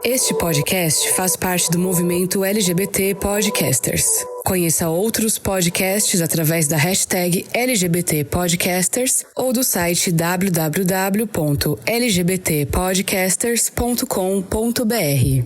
Este podcast faz parte do movimento LGBT Podcasters. Conheça outros podcasts através da hashtag LGBT Podcasters ou do site www.lgbtpodcasters.com.br.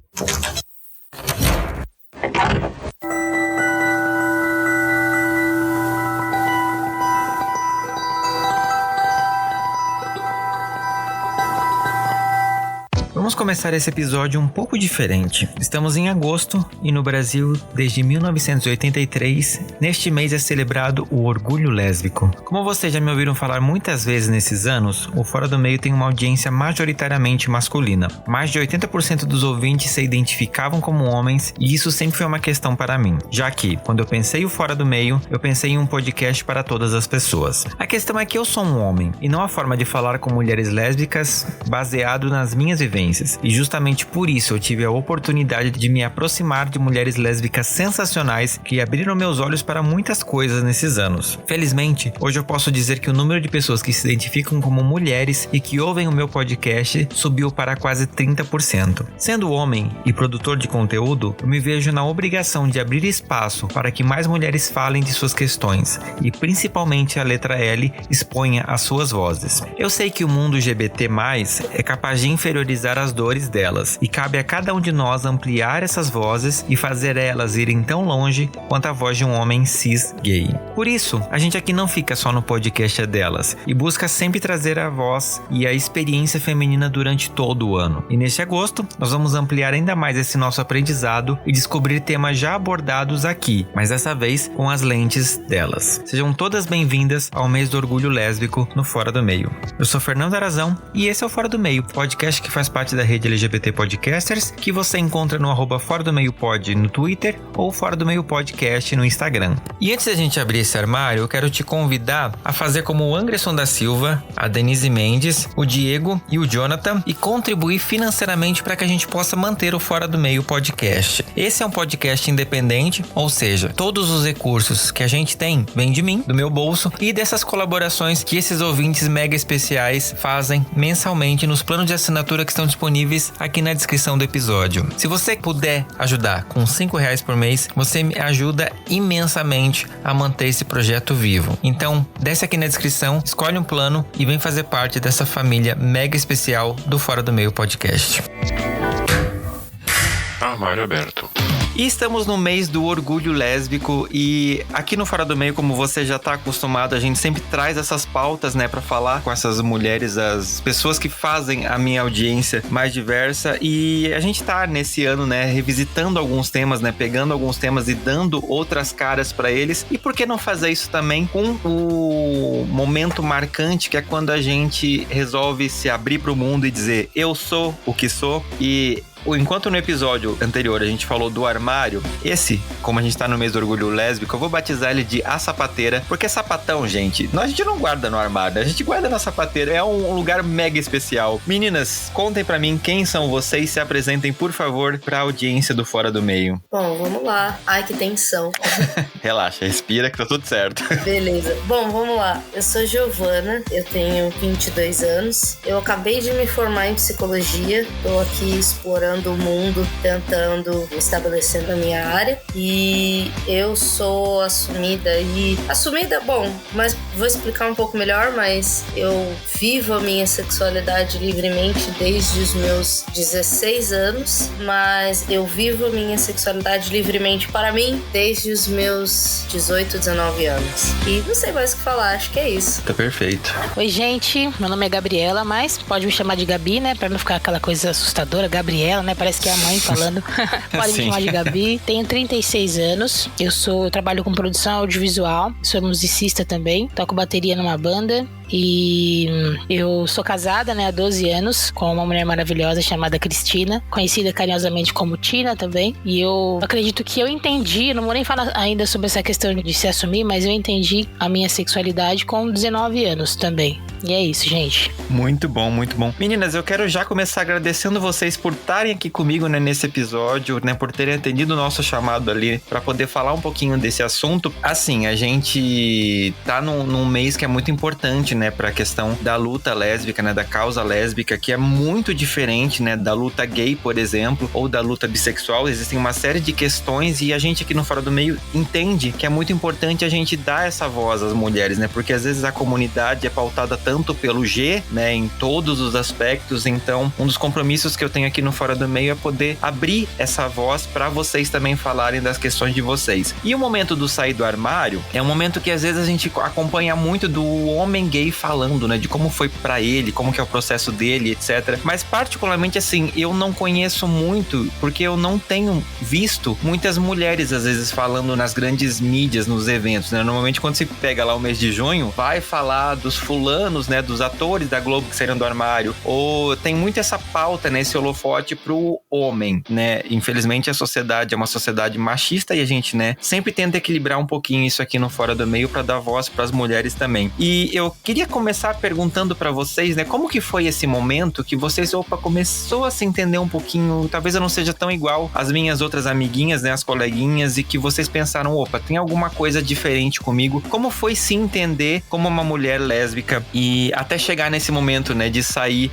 Vamos começar esse episódio um pouco diferente. Estamos em agosto e no Brasil, desde 1983, neste mês é celebrado o Orgulho Lésbico. Como vocês já me ouviram falar muitas vezes nesses anos, o Fora do Meio tem uma audiência majoritariamente masculina. Mais de 80% dos ouvintes se identificavam como homens e isso sempre foi uma questão para mim, já que, quando eu pensei o Fora do Meio, eu pensei em um podcast para todas as pessoas. A questão é que eu sou um homem e não a forma de falar com mulheres lésbicas baseado nas minhas vivências. E justamente por isso eu tive a oportunidade de me aproximar de mulheres lésbicas sensacionais que abriram meus olhos para muitas coisas nesses anos. Felizmente, hoje eu posso dizer que o número de pessoas que se identificam como mulheres e que ouvem o meu podcast subiu para quase 30%. Sendo homem e produtor de conteúdo, eu me vejo na obrigação de abrir espaço para que mais mulheres falem de suas questões e principalmente a letra L exponha as suas vozes. Eu sei que o mundo LGBT+, é capaz de inferiorizar as dores delas, e cabe a cada um de nós ampliar essas vozes e fazer elas irem tão longe quanto a voz de um homem cis gay. Por isso, a gente aqui não fica só no podcast delas, e busca sempre trazer a voz e a experiência feminina durante todo o ano. E neste agosto, nós vamos ampliar ainda mais esse nosso aprendizado e descobrir temas já abordados aqui, mas dessa vez com as lentes delas. Sejam todas bem-vindas ao mês do Orgulho Lésbico no Fora do Meio. Eu sou Fernando Arazão e esse é o Fora do Meio, podcast que faz parte da rede LGBT Podcasters, que você encontra no @Fora do Meio Pod no Twitter ou Fora do Meio Podcast no Instagram. E antes da gente abrir esse armário, eu quero te convidar a fazer como o Anderson da Silva, a Denise Mendes, o Diego e o Jonathan e contribuir financeiramente para que a gente possa manter o Fora do Meio Podcast. Esse é um podcast independente, ou seja, todos os recursos que a gente tem vêm de mim, do meu bolso e dessas colaborações que esses ouvintes mega especiais fazem mensalmente nos planos de assinatura que estão disponíveis aqui na descrição do episódio. Se você puder ajudar com R$5 por mês, você me ajuda imensamente a manter esse projeto vivo. Então, desce aqui na descrição, escolhe um plano e vem fazer parte dessa família mega especial do Fora do Meio Podcast. Armário aberto. E estamos no mês do Orgulho Lésbico e aqui no Fora do Meio, como você já está acostumado, a gente sempre traz essas pautas, né, para falar com essas mulheres, as pessoas que fazem a minha audiência mais diversa, e a gente tá nesse ano, né, revisitando alguns temas, né, pegando alguns temas e dando outras caras para eles. E por que não fazer isso também com o momento marcante, que é quando a gente resolve se abrir para o mundo e dizer eu sou o que sou. E enquanto no episódio anterior a gente falou do armário, esse, como a gente tá no mês do Orgulho Lésbico, eu vou batizar ele de A Sapateira, porque sapatão, gente, a gente não guarda no armário, a gente guarda na sapateira, é um lugar mega especial. Meninas, contem pra mim quem são vocês, se apresentem, por favor, pra audiência do Fora do Meio. Bom, vamos lá. Ai, que tensão. Relaxa, respira que tá tudo certo. Beleza. Bom, vamos lá. Eu sou Giovana, eu tenho 22 anos, eu acabei de me formar em psicologia, tô aqui explorando o mundo, tentando estabelecer na minha área, e eu sou assumida, bom, mas vou explicar um pouco melhor, mas eu vivo a minha sexualidade livremente desde os meus 16 anos, mas eu vivo a minha sexualidade livremente para mim desde os meus 18, 19 anos. E não sei mais o que falar, acho que é isso. Tá perfeito. Oi, gente, meu nome é Gabriela, mas pode me chamar de Gabi, né, pra não ficar aquela coisa assustadora, Gabriela, né? Parece que é a mãe falando. Pode me chamar de Gabi. Tenho 36 anos. Eu trabalho com produção audiovisual. Sou musicista também. Toco bateria numa banda. E eu sou casada, né, há 12 anos com uma mulher maravilhosa chamada Cristina, conhecida carinhosamente como Tina também. E eu acredito que eu entendi, não vou nem falar ainda sobre essa questão de se assumir, mas eu entendi a minha sexualidade com 19 anos também. E é isso, gente. Muito bom, muito bom. Meninas, eu quero já começar agradecendo vocês por estarem aqui comigo, né, nesse episódio, né, por terem atendido o nosso chamado ali para poder falar um pouquinho desse assunto. Assim, a gente tá num mês que é muito importante, né, para a questão da luta lésbica, né, da causa lésbica, que é muito diferente, né, da luta gay, por exemplo, ou da luta bissexual. Existem uma série de questões e a gente aqui no Fora do Meio entende que é muito importante a gente dar essa voz às mulheres, né, porque às vezes a comunidade é pautada tanto pelo G, né, em todos os aspectos. Então, um dos compromissos que eu tenho aqui no Fora do Meio é poder abrir essa voz para vocês também falarem das questões de vocês. E o momento do sair do armário é um momento que às vezes a gente acompanha muito do homem gay falando, né, de como foi pra ele, como que é o processo dele, etc. Mas particularmente assim, eu não conheço muito, porque eu não tenho visto muitas mulheres às vezes falando nas grandes mídias, nos eventos, né? Normalmente quando se pega lá o mês de junho, vai falar dos fulanos, né, dos atores da Globo que saíram do armário, ou tem muito essa pauta, né, esse holofote pro homem, né? Infelizmente a sociedade é uma sociedade machista e a gente, né, sempre tenta equilibrar um pouquinho isso aqui no Fora do Meio para dar voz para as mulheres também. E eu queria começar perguntando para vocês, né, como que foi esse momento que vocês, começou a se entender um pouquinho, talvez eu não seja tão igual às minhas outras amiguinhas, né, as coleguinhas, e que vocês pensaram, tem alguma coisa diferente comigo. Como foi se entender como uma mulher lésbica e até chegar nesse momento, né, de sair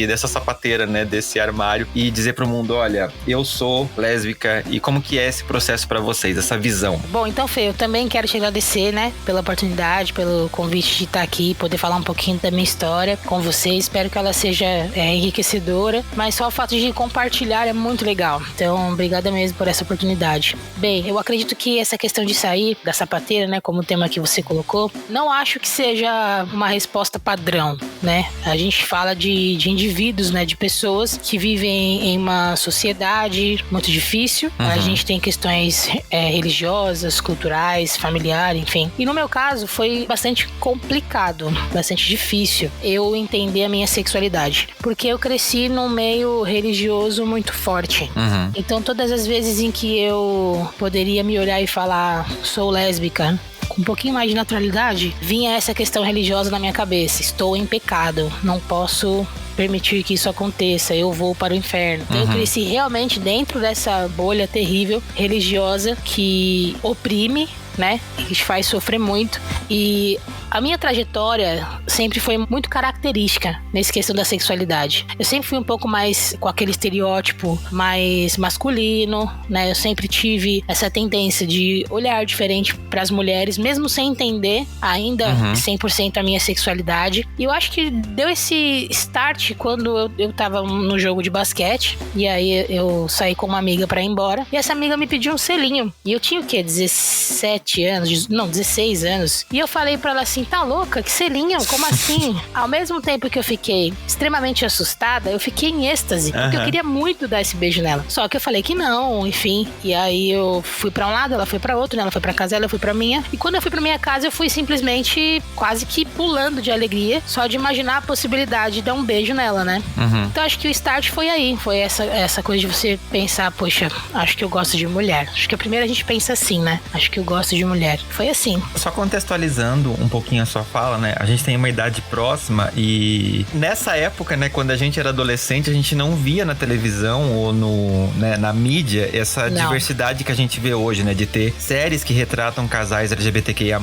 dessa sapateira, né, desse armário e dizer pro mundo, olha, eu sou lésbica, e como que é esse processo para vocês, essa visão? Bom, então, Fê, eu também quero te agradecer, né, pela oportunidade, pelo convite de estar aqui, poder falar um pouquinho da minha história com você. Espero que ela seja enriquecedora, mas só o fato de compartilhar é muito legal. Então, obrigada mesmo por essa oportunidade. Bem, eu acredito que essa questão de sair da sapateira, né, como o tema que você colocou, não acho que seja uma resposta padrão, né? A gente fala de indivíduos, né, de pessoas que vivem em uma sociedade muito difícil. A gente tem questões religiosas, culturais, familiares, enfim. E no meu caso foi bastante complicado, bastante difícil eu entender a minha sexualidade, porque eu cresci num meio religioso muito forte. Então todas as vezes em que eu poderia me olhar e falar sou lésbica com um pouquinho mais de naturalidade, vinha essa questão religiosa na minha cabeça: estou em pecado, não posso permitir que isso aconteça, eu vou para o inferno. Eu cresci realmente dentro dessa bolha terrível religiosa que oprime, né, que te faz sofrer muito. E a minha trajetória sempre foi muito característica nessa questão da sexualidade. Eu sempre fui um pouco mais com aquele estereótipo mais masculino, né? Eu sempre tive essa tendência de olhar diferente para as mulheres, mesmo sem entender ainda 100% a minha sexualidade. E eu acho que deu esse start quando eu tava no jogo de basquete, e aí eu saí com uma amiga para ir embora, e essa amiga me pediu um selinho. E eu tinha o quê? 17 anos? Não, 16 anos. E eu falei pra ela assim: tá louca? Que selinho? Como assim? Ao mesmo tempo que eu fiquei extremamente assustada, eu fiquei em êxtase, porque eu queria muito dar esse beijo nela. Só que eu falei que não, enfim. E aí eu fui pra um lado, ela foi pra outro, né? Ela foi pra casa dela, eu fui pra minha. E quando eu fui pra minha casa, eu fui simplesmente quase que pulando de alegria, só de imaginar a possibilidade de dar um beijo nela, né? Então acho que o start foi aí. Foi essa coisa de você pensar, poxa, acho que eu gosto de mulher. Acho que primeiro a gente pensa assim, né? Acho que eu gosto de mulher. Foi assim. Só contextualizando um pouquinho a sua fala, né? A gente tem uma idade próxima e nessa época, né, quando a gente era adolescente, a gente não via na televisão ou na mídia essa diversidade que a gente vê hoje, né? De ter séries que retratam casais LGBTQIA+,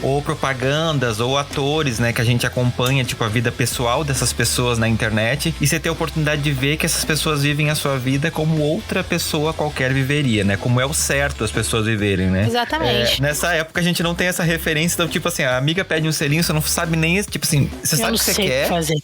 ou propagandas, ou atores, né? Que a gente acompanha, tipo, a vida pessoal dessas pessoas na internet, e você ter a oportunidade de ver que essas pessoas vivem a sua vida como outra pessoa qualquer viveria, né? Como é o certo as pessoas viverem, né? Exatamente. Nessa época a gente não tem essa referência, então, tipo assim, a amiga pede um selinho, você não sabe nem, tipo assim, você sabe o que você quer. Fazer.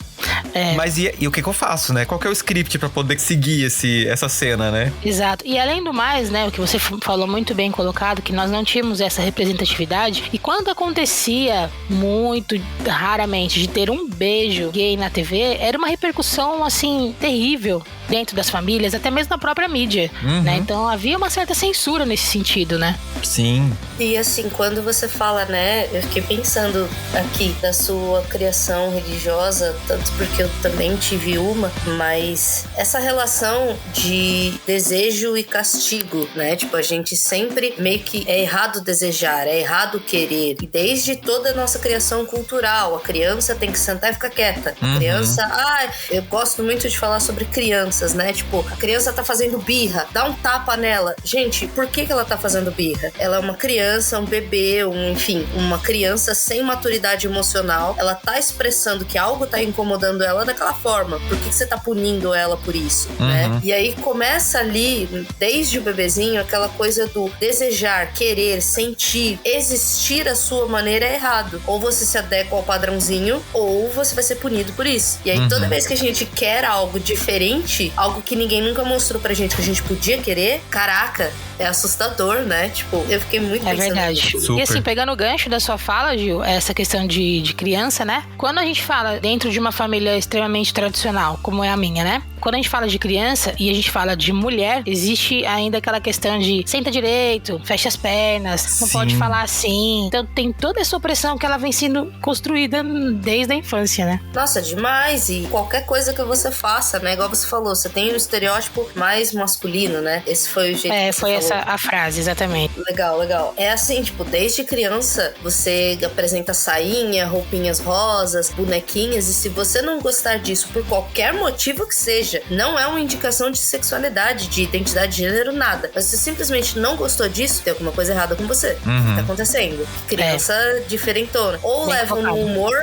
Mas e o que eu faço, né? Qual que é o script pra poder seguir essa cena, né? Exato. E além do mais, né, o que você falou muito bem colocado, que nós não tínhamos essa representatividade, e quando acontecia muito raramente de ter um beijo gay na TV, era uma repercussão, assim, terrível dentro das famílias, até mesmo na própria mídia, né? Então havia uma certa censura nesse sentido, né? Sim. E assim, quando você fala, né, eu fiquei pensando aqui da sua criação religiosa, tanto porque eu também tive uma, mas essa relação de desejo e castigo, né? Tipo, a gente sempre meio que é errado desejar, é errado querer. E desde toda a nossa criação cultural, a criança tem que sentar e ficar quieta. A criança, eu gosto muito de falar sobre crianças, né? Tipo, a criança tá fazendo birra, dá um tapa nela. Gente, por que ela tá fazendo birra? Ela é uma criança, um bebê, enfim, uma criança sem maturidade emocional, ela tá expressando que algo tá incomodando ela daquela forma. Por que você tá punindo ela por isso, né? E aí começa ali, desde o bebezinho, aquela coisa do desejar, querer, sentir, existir a sua maneira é errado. Ou você se adequa ao padrãozinho, ou você vai ser punido por isso. E aí toda vez que a gente quer algo diferente, algo que ninguém nunca mostrou pra gente que a gente podia querer, caraca, é assustador, né? Tipo, eu fiquei muito pensando. É verdade. Super. E assim, pegando o gancho da sua fala, Gil, essa questão de criança, né? Quando a gente fala dentro de uma família extremamente tradicional, como é a minha, né? Quando a gente fala de criança e a gente fala de mulher, existe ainda aquela questão de senta direito, fecha as pernas, não pode falar assim. Então tem toda essa opressão que ela vem sendo construída desde a infância, né? Nossa, demais. E qualquer coisa que você faça, né? Igual você falou, você tem um estereótipo mais masculino, né? Esse foi o jeito que você foi falou. essa a frase, exatamente. Legal, legal. É assim, tipo, desde criança você apresenta sainha, roupinhas rosas, bonequinhas, e se você não gostar disso por qualquer motivo que seja, não é uma indicação de sexualidade, de identidade de gênero, nada. Mas se você simplesmente não gostou disso, tem alguma coisa errada com você. O que tá acontecendo? Criança diferentona. Ou bem levam focado no humor,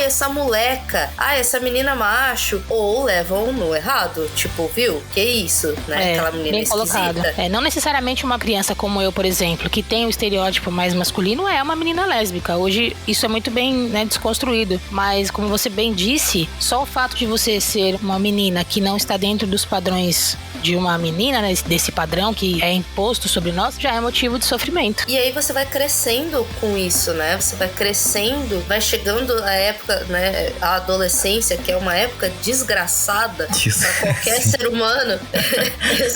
essa moleca, essa menina macho, ou levam no errado. Tipo, viu? Que isso, né? Aquela menina bem esquisita. colocado. Não necessariamente uma criança como eu, por exemplo, que tem o estereótipo mais masculino, é uma menina lésbica. Hoje isso é muito bem, né, desconstruído. Mas, como você bem disse, só o fato de você ser uma menina que não está dentro dos padrões de uma menina, né, desse padrão que é imposto sobre nós, já é motivo de sofrimento. E aí você vai crescendo com isso, né? Você vai crescendo, vai chegando a época, né, a adolescência, que é uma época desgraçada para qualquer ser humano.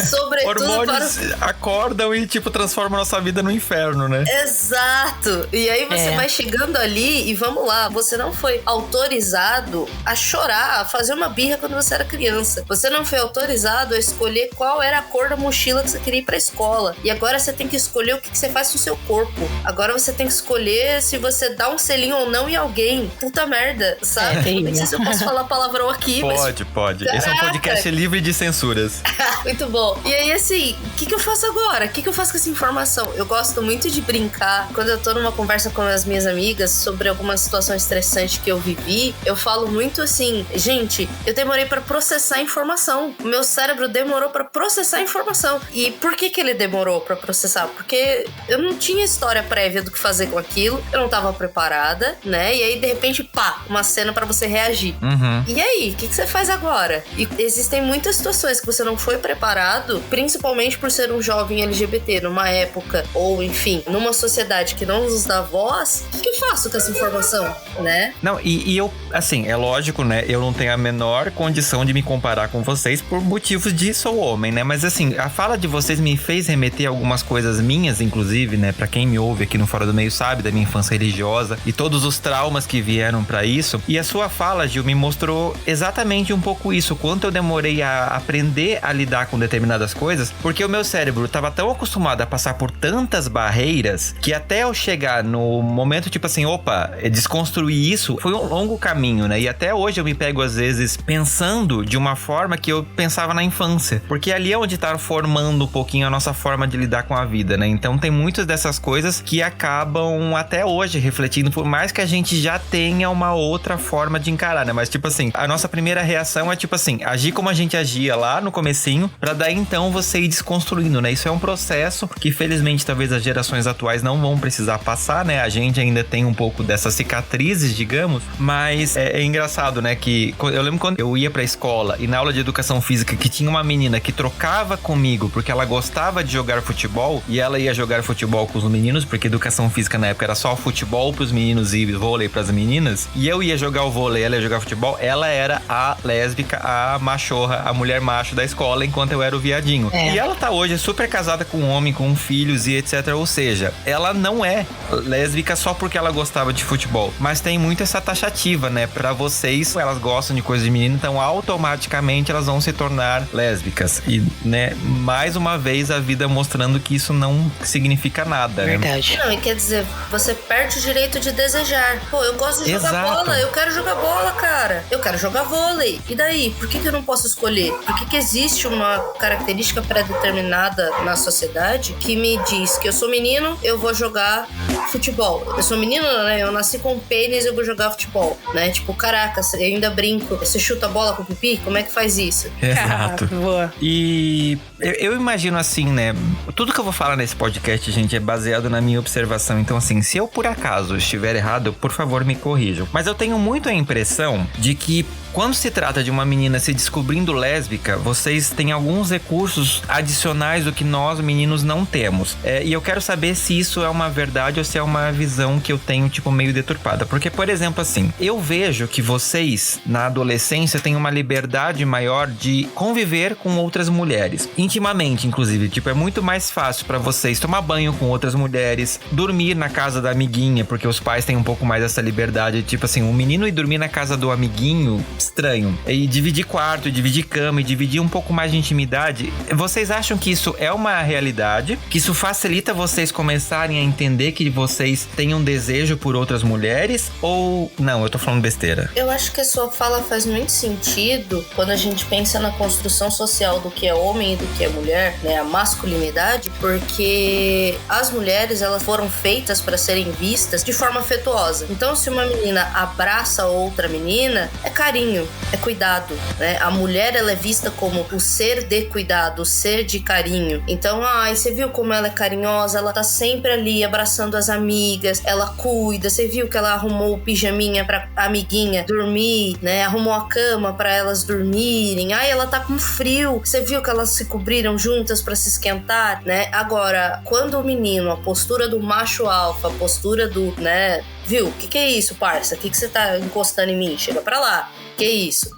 Sobretudo hormônios acordam e, tipo, transformam a nossa vida no inferno, né? Exato! E aí você vai chegando ali e vamos lá, você não foi autorizado a chorar, a fazer uma birra quando você era criança. Você não foi autorizado a escolher qual era a cor da mochila que você queria ir pra escola. E agora você tem que escolher o que você faz com o seu corpo. Agora você tem que escolher se você dá um selinho ou não em alguém. Puta merda, sabe? Não sei se eu posso falar palavrão aqui, Pode. Caraca. Esse é um podcast livre de censuras. Muito bom. E aí, assim, o que eu faço agora? O que eu faço com essa informação? Eu gosto muito de brincar. Quando eu tô numa conversa com as minhas amigas sobre alguma situação estressante que eu vivi, eu falo muito assim, gente, eu demorei pra processar a informação. O meu cérebro demorou pra processar a informação. E por que ele demorou pra processar? Porque eu não tinha história prévia do que fazer com aquilo, eu não tava preparada, né? E aí, de repente, pá, uma cena pra você reagir. E aí, o que você faz agora? E existem muitas situações que você não foi preparado, principalmente por ser um jovem LGBT numa época, ou enfim, numa sociedade que não nos dá voz. O que eu faço com essa informação, né? Não, e eu, assim, é lógico, né? Eu não tenho a menor condição de me comparar com vocês por motivos de sou homem, né? Mas assim, a fala de vocês me fez remeter a algumas coisas minhas, inclusive, né? Pra quem me ouve aqui no Fora do Meio sabe da minha infância religiosa e todos os traumas que vieram pra isso. E a sua fala, Gil, me mostrou exatamente um pouco isso. Quanto eu demorei a aprender a lidar com determinadas coisas, porque o meu cérebro tava tão acostumado a passar por tantas barreiras que até eu chegar no momento, tipo assim, opa, desconstruir isso foi um longo caminho, né? E até hoje eu me pego, às vezes, pensando de uma forma que eu pensava na infância. Porque ali é onde tá formando um pouquinho a nossa forma de lidar com a vida, né? Então tem muitas dessas coisas que acabam até hoje refletindo, por mais que a gente já tenha uma outra forma de encarar, né? Mas tipo assim, a nossa primeira reação é tipo assim, agir como a gente agia lá no comecinho, pra daí então você ir desconstruindo, né? Isso é um processo que felizmente talvez as gerações atuais não vão precisar passar, né? A gente ainda tem um pouco dessas cicatrizes, digamos, mas é engraçado, né? Que eu lembro quando eu ia pra escola e na aula de educação física que tinha uma menina que trocava comigo porque ela gostava de jogar futebol e ela ia jogar futebol com os meninos, porque educação física na época era só futebol pros meninos e vôlei pras meninas, e eu ia jogar o vôlei, ela ia jogar futebol, ela era a lésbica, a machorra, a mulher macho da escola, enquanto eu era o viadinho. E ela tá hoje super casada com um homem, com filhos e etc. Ou seja, ela não é lésbica só porque ela gostava de futebol, mas tem muito essa taxativa, né? Pra vocês, elas gostam de coisa de menino, então automaticamente naturalmente elas vão se tornar lésbicas. E, né, mais uma vez a vida mostrando que isso não significa nada. Verdade. Não, e quer dizer, você perde o direito de desejar. Pô, eu gosto de jogar bola, eu quero jogar bola, cara. Eu quero jogar vôlei. E daí? Por que eu não posso escolher? Por que existe uma característica pré-determinada na sociedade que me diz que eu sou menino, eu vou jogar futebol. Eu sou menina, né? Eu nasci com pênis, eu vou jogar futebol, né? Tipo, caraca, eu ainda brinco. Você chuta a bola com o pipi? Como é que faz isso? Exato. Boa. E eu imagino assim, né? Tudo que eu vou falar nesse podcast, gente, é baseado na minha observação. Então, assim, se eu por acaso estiver errado, por favor, me corrijam. Mas eu tenho muito a impressão de que quando se trata de uma menina se descobrindo lésbica, vocês têm alguns recursos adicionais do que nós, meninos, não temos. E eu quero saber se isso é uma verdade ou se é uma visão que eu tenho, tipo, meio deturpada. Porque, por exemplo, assim, eu vejo que vocês, na adolescência, têm uma liberdade maior de conviver com outras mulheres. Intimamente, inclusive. Tipo, é muito mais fácil pra vocês tomar banho com outras mulheres, dormir na casa da amiguinha, porque os pais têm um pouco mais essa liberdade. Tipo assim, o menino ir dormir na casa do amiguinho... estranho. E dividir quarto, dividir cama e dividir um pouco mais de intimidade. Vocês acham que isso é uma realidade? Que isso facilita vocês começarem a entender que vocês têm um desejo por outras mulheres? Ou não, eu tô falando besteira? Eu acho que a sua fala faz muito sentido quando a gente pensa na construção social do que é homem e do que é mulher, né? A masculinidade, porque as mulheres, elas foram feitas para serem vistas de forma afetuosa. Então, se uma menina abraça outra menina, é carinho, é cuidado, né? A mulher, ela é vista como o ser de cuidado, o ser de carinho. Então, você viu como ela é carinhosa? Ela tá sempre ali abraçando as amigas, ela cuida. Você viu que ela arrumou o pijaminha pra amiguinha dormir, né? Arrumou a cama pra elas dormirem. Ela tá com frio. Você viu que elas se cobriram juntas pra se esquentar, né? Agora, quando o menino, a postura do macho alfa, a postura do, né? Viu? O que é isso, parça? O que você tá encostando em mim? Chega pra lá. Que isso,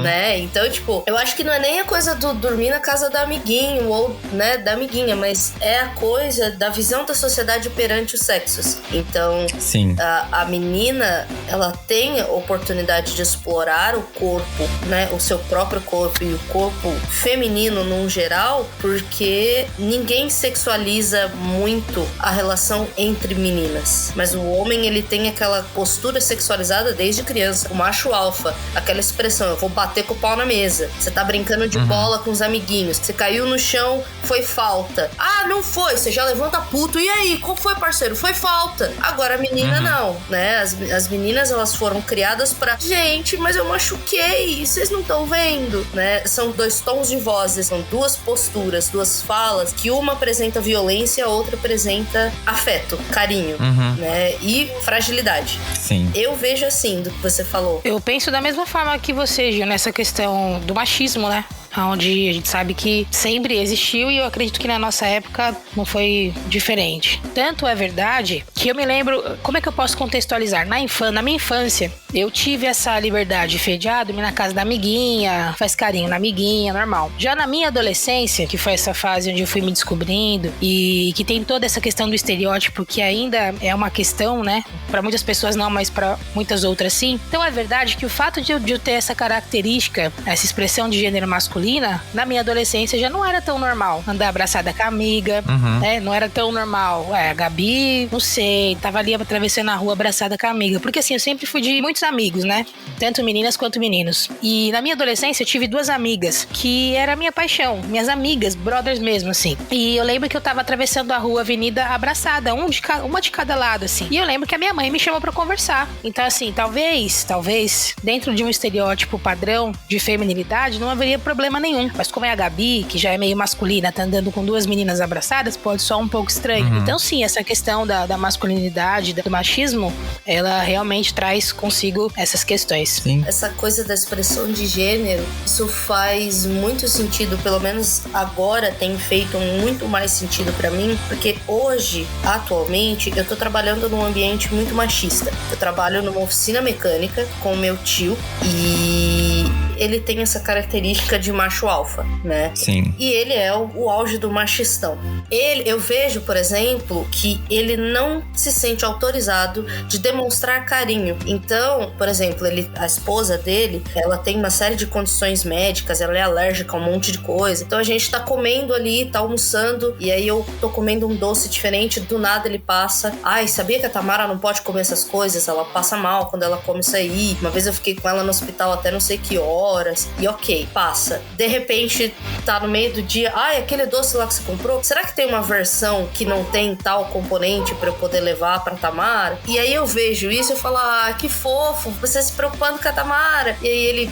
né? Então, tipo, eu acho que não é nem a coisa do dormir na casa do amiguinho ou, né, da amiguinha, mas é a coisa da visão da sociedade perante os sexos. Então, sim. A menina, ela tem a oportunidade de explorar o corpo, né, o seu próprio corpo e o corpo feminino num geral, porque ninguém sexualiza muito a relação entre meninas. Mas o homem, ele tem aquela postura sexualizada desde criança, o macho alfa, aquela expressão, eu vou bater com o pau na mesa. Você tá brincando de bola com os amiguinhos. Você caiu no chão, foi falta. Não foi, você já levanta puto. E aí, qual foi, parceiro? Foi falta. Agora a menina não, né? As meninas, elas foram criadas pra... Gente, mas eu machuquei, vocês não estão vendo, né? São dois tons de vozes, são duas posturas, duas falas, que uma apresenta violência, a outra apresenta afeto, carinho, né? E fragilidade. Sim. Eu vejo assim, do que você falou. Eu penso da mesma forma que você, Gil, nessa questão do machismo, né? Onde a gente sabe que sempre existiu e eu acredito que na nossa época não foi diferente. Tanto é verdade que eu me lembro... Como é que eu posso contextualizar? Na minha infância, eu tive essa liberdade de dormir na casa da amiguinha, faz carinho na amiguinha, normal. Já na minha adolescência, que foi essa fase onde eu fui me descobrindo e que tem toda essa questão do estereótipo, que ainda é uma questão, né? Para muitas pessoas não, mas para muitas outras sim. Então é verdade que o fato de eu ter essa característica, essa expressão de gênero masculino, na minha adolescência já não era tão normal andar abraçada com a amiga, né? Não era tão normal. A Gabi, não sei, tava ali atravessando a rua abraçada com a amiga. Porque assim, eu sempre fui de muitos amigos, né? Tanto meninas quanto meninos. E na minha adolescência eu tive duas amigas que era a minha paixão, minhas amigas, brothers mesmo, assim. E eu lembro que eu tava atravessando a rua, avenida, abraçada, uma de cada lado, assim. E eu lembro que a minha mãe me chamou pra conversar. Então, assim, talvez, dentro de um estereótipo padrão de feminilidade, não haveria problema nenhum. Mas como é a Gabi, que já é meio masculina, tá andando com duas meninas abraçadas, pode soar um pouco estranho. Então sim, essa questão da masculinidade, do machismo, ela realmente traz consigo essas questões. Sim. Essa coisa da expressão de gênero, isso faz muito sentido, pelo menos agora tem feito muito mais sentido pra mim, porque hoje, atualmente, eu tô trabalhando num ambiente muito machista. Eu trabalho numa oficina mecânica com o meu tio e ele tem essa característica de macho alfa, né? Sim. E ele é o auge do machistão. Eu vejo, por exemplo, que ele não se sente autorizado de demonstrar carinho. Então, por exemplo, a esposa dele, ela tem uma série de condições médicas, ela é alérgica a um monte de coisa. Então a gente tá comendo ali, tá almoçando, e aí eu tô comendo um doce diferente, do nada ele passa. Ai, sabia que a Tamara não pode comer essas coisas? Ela passa mal quando ela come isso aí. Uma vez eu fiquei com ela no hospital até não sei que horas. E ok, passa. De repente, tá no meio do dia. Ai, aquele doce lá que você comprou, será que tem uma versão que não tem tal componente pra eu poder levar pra Tamara? E aí eu vejo isso e eu falo, ah, que fofo, você se preocupando com a Tamara. E aí ele,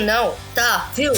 não, tá, viu?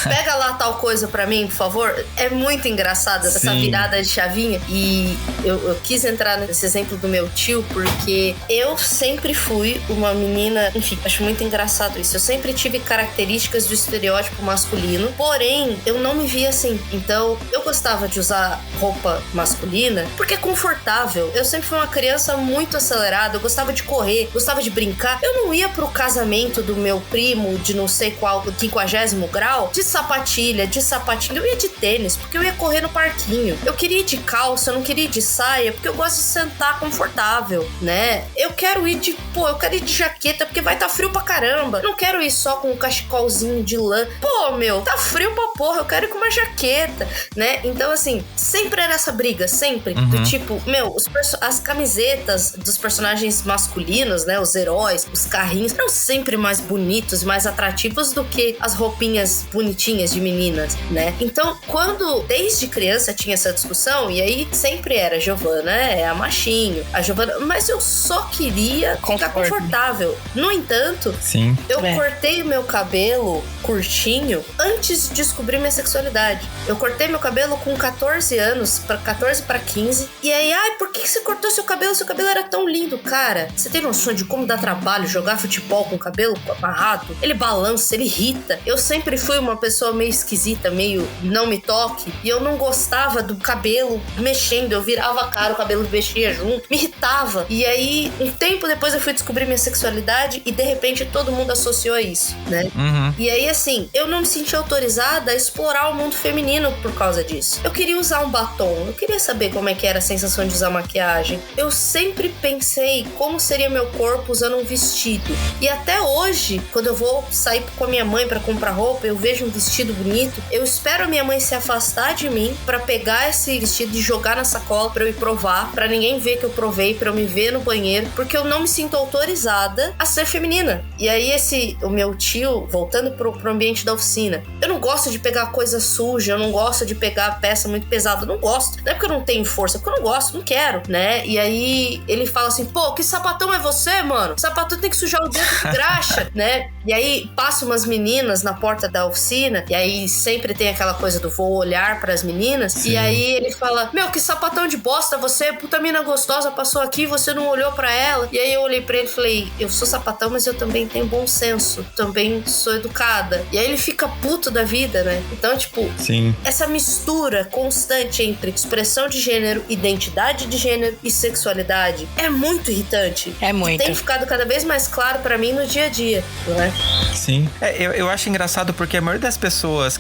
Pega lá tal coisa pra mim, por favor. É muito engraçado essa virada de chavinha. E eu quis entrar nesse exemplo do meu tio porque eu sempre fui uma menina, enfim, acho muito engraçado isso. Eu sempre tive características do estereótipo masculino, porém, eu não me via assim. Então, eu gostava de usar roupa masculina porque é confortável. Eu sempre fui uma criança muito acelerada, eu gostava de correr, gostava de brincar. Eu não ia pro casamento do meu primo de não sei qual, 50º grau, de sapatilha, eu ia de tênis, porque eu ia correr no parquinho. Eu queria ir de calça, eu não queria ir de saia, porque eu gosto de sentar confortável, né? Eu quero ir de jaqueta, porque vai estar frio pra caramba. Não quero ir só com um cachecolzinho de lã. Pô, meu, tá frio pra porra, eu quero ir com uma jaqueta, né? Então, assim, sempre era essa briga, sempre. Do tipo, meu, as camisetas dos personagens masculinos, né? Os heróis, os carrinhos, eram sempre mais bonitos, mais atrativos do que as roupinhas bonitinhas de meninas, né? Então, desde criança tinha essa discussão, e aí sempre era Giovana é a machinho, a Giovana, mas eu só queria ficar confortável. No entanto, eu cortei o meu cabelo curtinho antes de descobrir minha sexualidade. Eu cortei meu cabelo com 14 anos, 14 para 15, e aí, por que você cortou seu cabelo? Seu cabelo era tão lindo, cara. Você tem noção de como dá trabalho jogar futebol com o cabelo amarrado? Ele balança, ele irrita. Eu sempre fui uma pessoa meio esquisita, meio não me toque, e eu não gostava do cabelo mexendo, eu virava a cara, o cabelo mexia junto, me irritava. E aí, um tempo depois eu fui descobrir minha sexualidade e de repente todo mundo associou a isso, né? E aí, assim, eu não me senti autorizada a explorar o mundo feminino por causa disso. Eu queria usar um batom, eu queria saber como é que era a sensação de usar maquiagem. Eu sempre pensei como seria meu corpo usando um vestido. E até hoje, quando eu vou sair com a minha mãe pra comprar roupa, eu vejo um vestido bonito, eu espero a minha mãe se afastar de mim pra pegar esse vestido e jogar na sacola pra eu ir provar, pra ninguém ver que eu provei, pra eu me ver no banheiro, porque eu não me sinto autorizada a ser feminina. E aí o meu tio, voltando pro ambiente da oficina, eu não gosto de pegar coisa suja, eu não gosto de pegar peça muito pesada, eu não gosto. Não é porque eu não tenho força, é porque eu não gosto, não quero, né? E aí ele fala assim, pô, que sapatão é você, mano? Sapatão tem que sujar o dedo de graxa, né? E aí passa umas meninas na porta da oficina, e aí sempre tem aquela coisa do vou olhar pras meninas, e aí ele fala, meu, que sapatão de bosta você, puta mina gostosa, passou aqui, você não olhou pra ela. E aí eu olhei pra ele e falei, eu sou sapatão, mas eu também tenho bom senso, também sou educada. E aí ele fica puto da vida, né? Então, tipo, essa mistura constante entre expressão de gênero, identidade de gênero e sexualidade é muito irritante. É muito. E tem ficado cada vez mais claro pra mim no dia a dia, não é? Sim. Eu acho engraçado porque a maioria das pessoas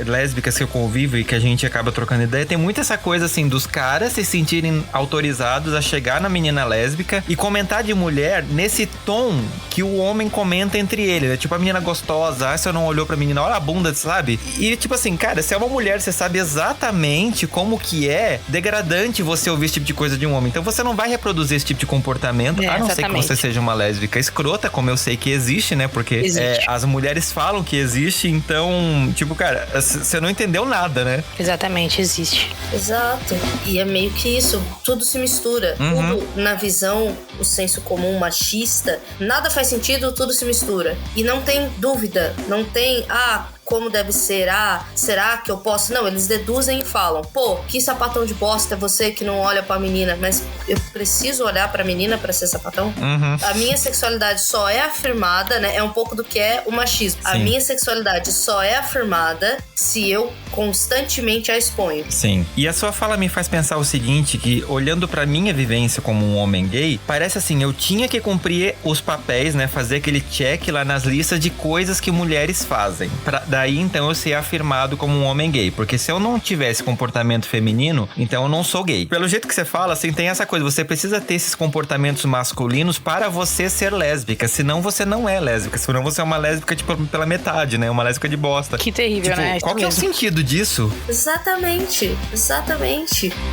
lésbicas que eu convivo e que a gente acaba trocando ideia, tem muito essa coisa assim, dos caras se sentirem autorizados a chegar na menina lésbica e comentar de mulher nesse tom que o homem comenta entre eles, né? Tipo, a menina gostosa, você não olhou pra menina, olha a bunda, sabe? E tipo assim, cara, se é uma mulher, você sabe exatamente como que é degradante você ouvir esse tipo de coisa de um homem. Então você não vai reproduzir esse tipo de comportamento, a não ser que você seja uma lésbica escrota, como eu sei que existe, né? Porque as mulheres falam que existe, então, tipo, cara, você não entendeu nada, né? Exatamente, existe. Exato. E é meio que isso, tudo se mistura. Tudo na visão, o senso comum machista, nada faz sentido, tudo se mistura. E não tem dúvida, não tem, como deve ser, será que eu posso? Não, eles deduzem e falam, pô, que sapatão de bosta é você que não olha pra menina, mas eu preciso olhar pra menina pra ser sapatão? A minha sexualidade só é afirmada, né? É um pouco do que é o machismo. A minha sexualidade só é afirmada se eu constantemente a exponho. Sim. E a sua fala me faz pensar o seguinte, que olhando pra minha vivência como um homem gay, parece assim, eu tinha que cumprir os papéis, né? Fazer aquele check lá nas listas de coisas que mulheres fazem. Daí, então, eu ser afirmado como um homem gay. Porque se eu não tivesse comportamento feminino, então eu não sou gay. Pelo jeito que você fala, assim, tem essa coisa. Você precisa ter esses comportamentos masculinos para você ser lésbica. Senão você não é lésbica. Senão você é uma lésbica, tipo, pela metade, né? Uma lésbica de bosta. Que terrível, tipo, né? Qual que é o sentido disso? Exatamente.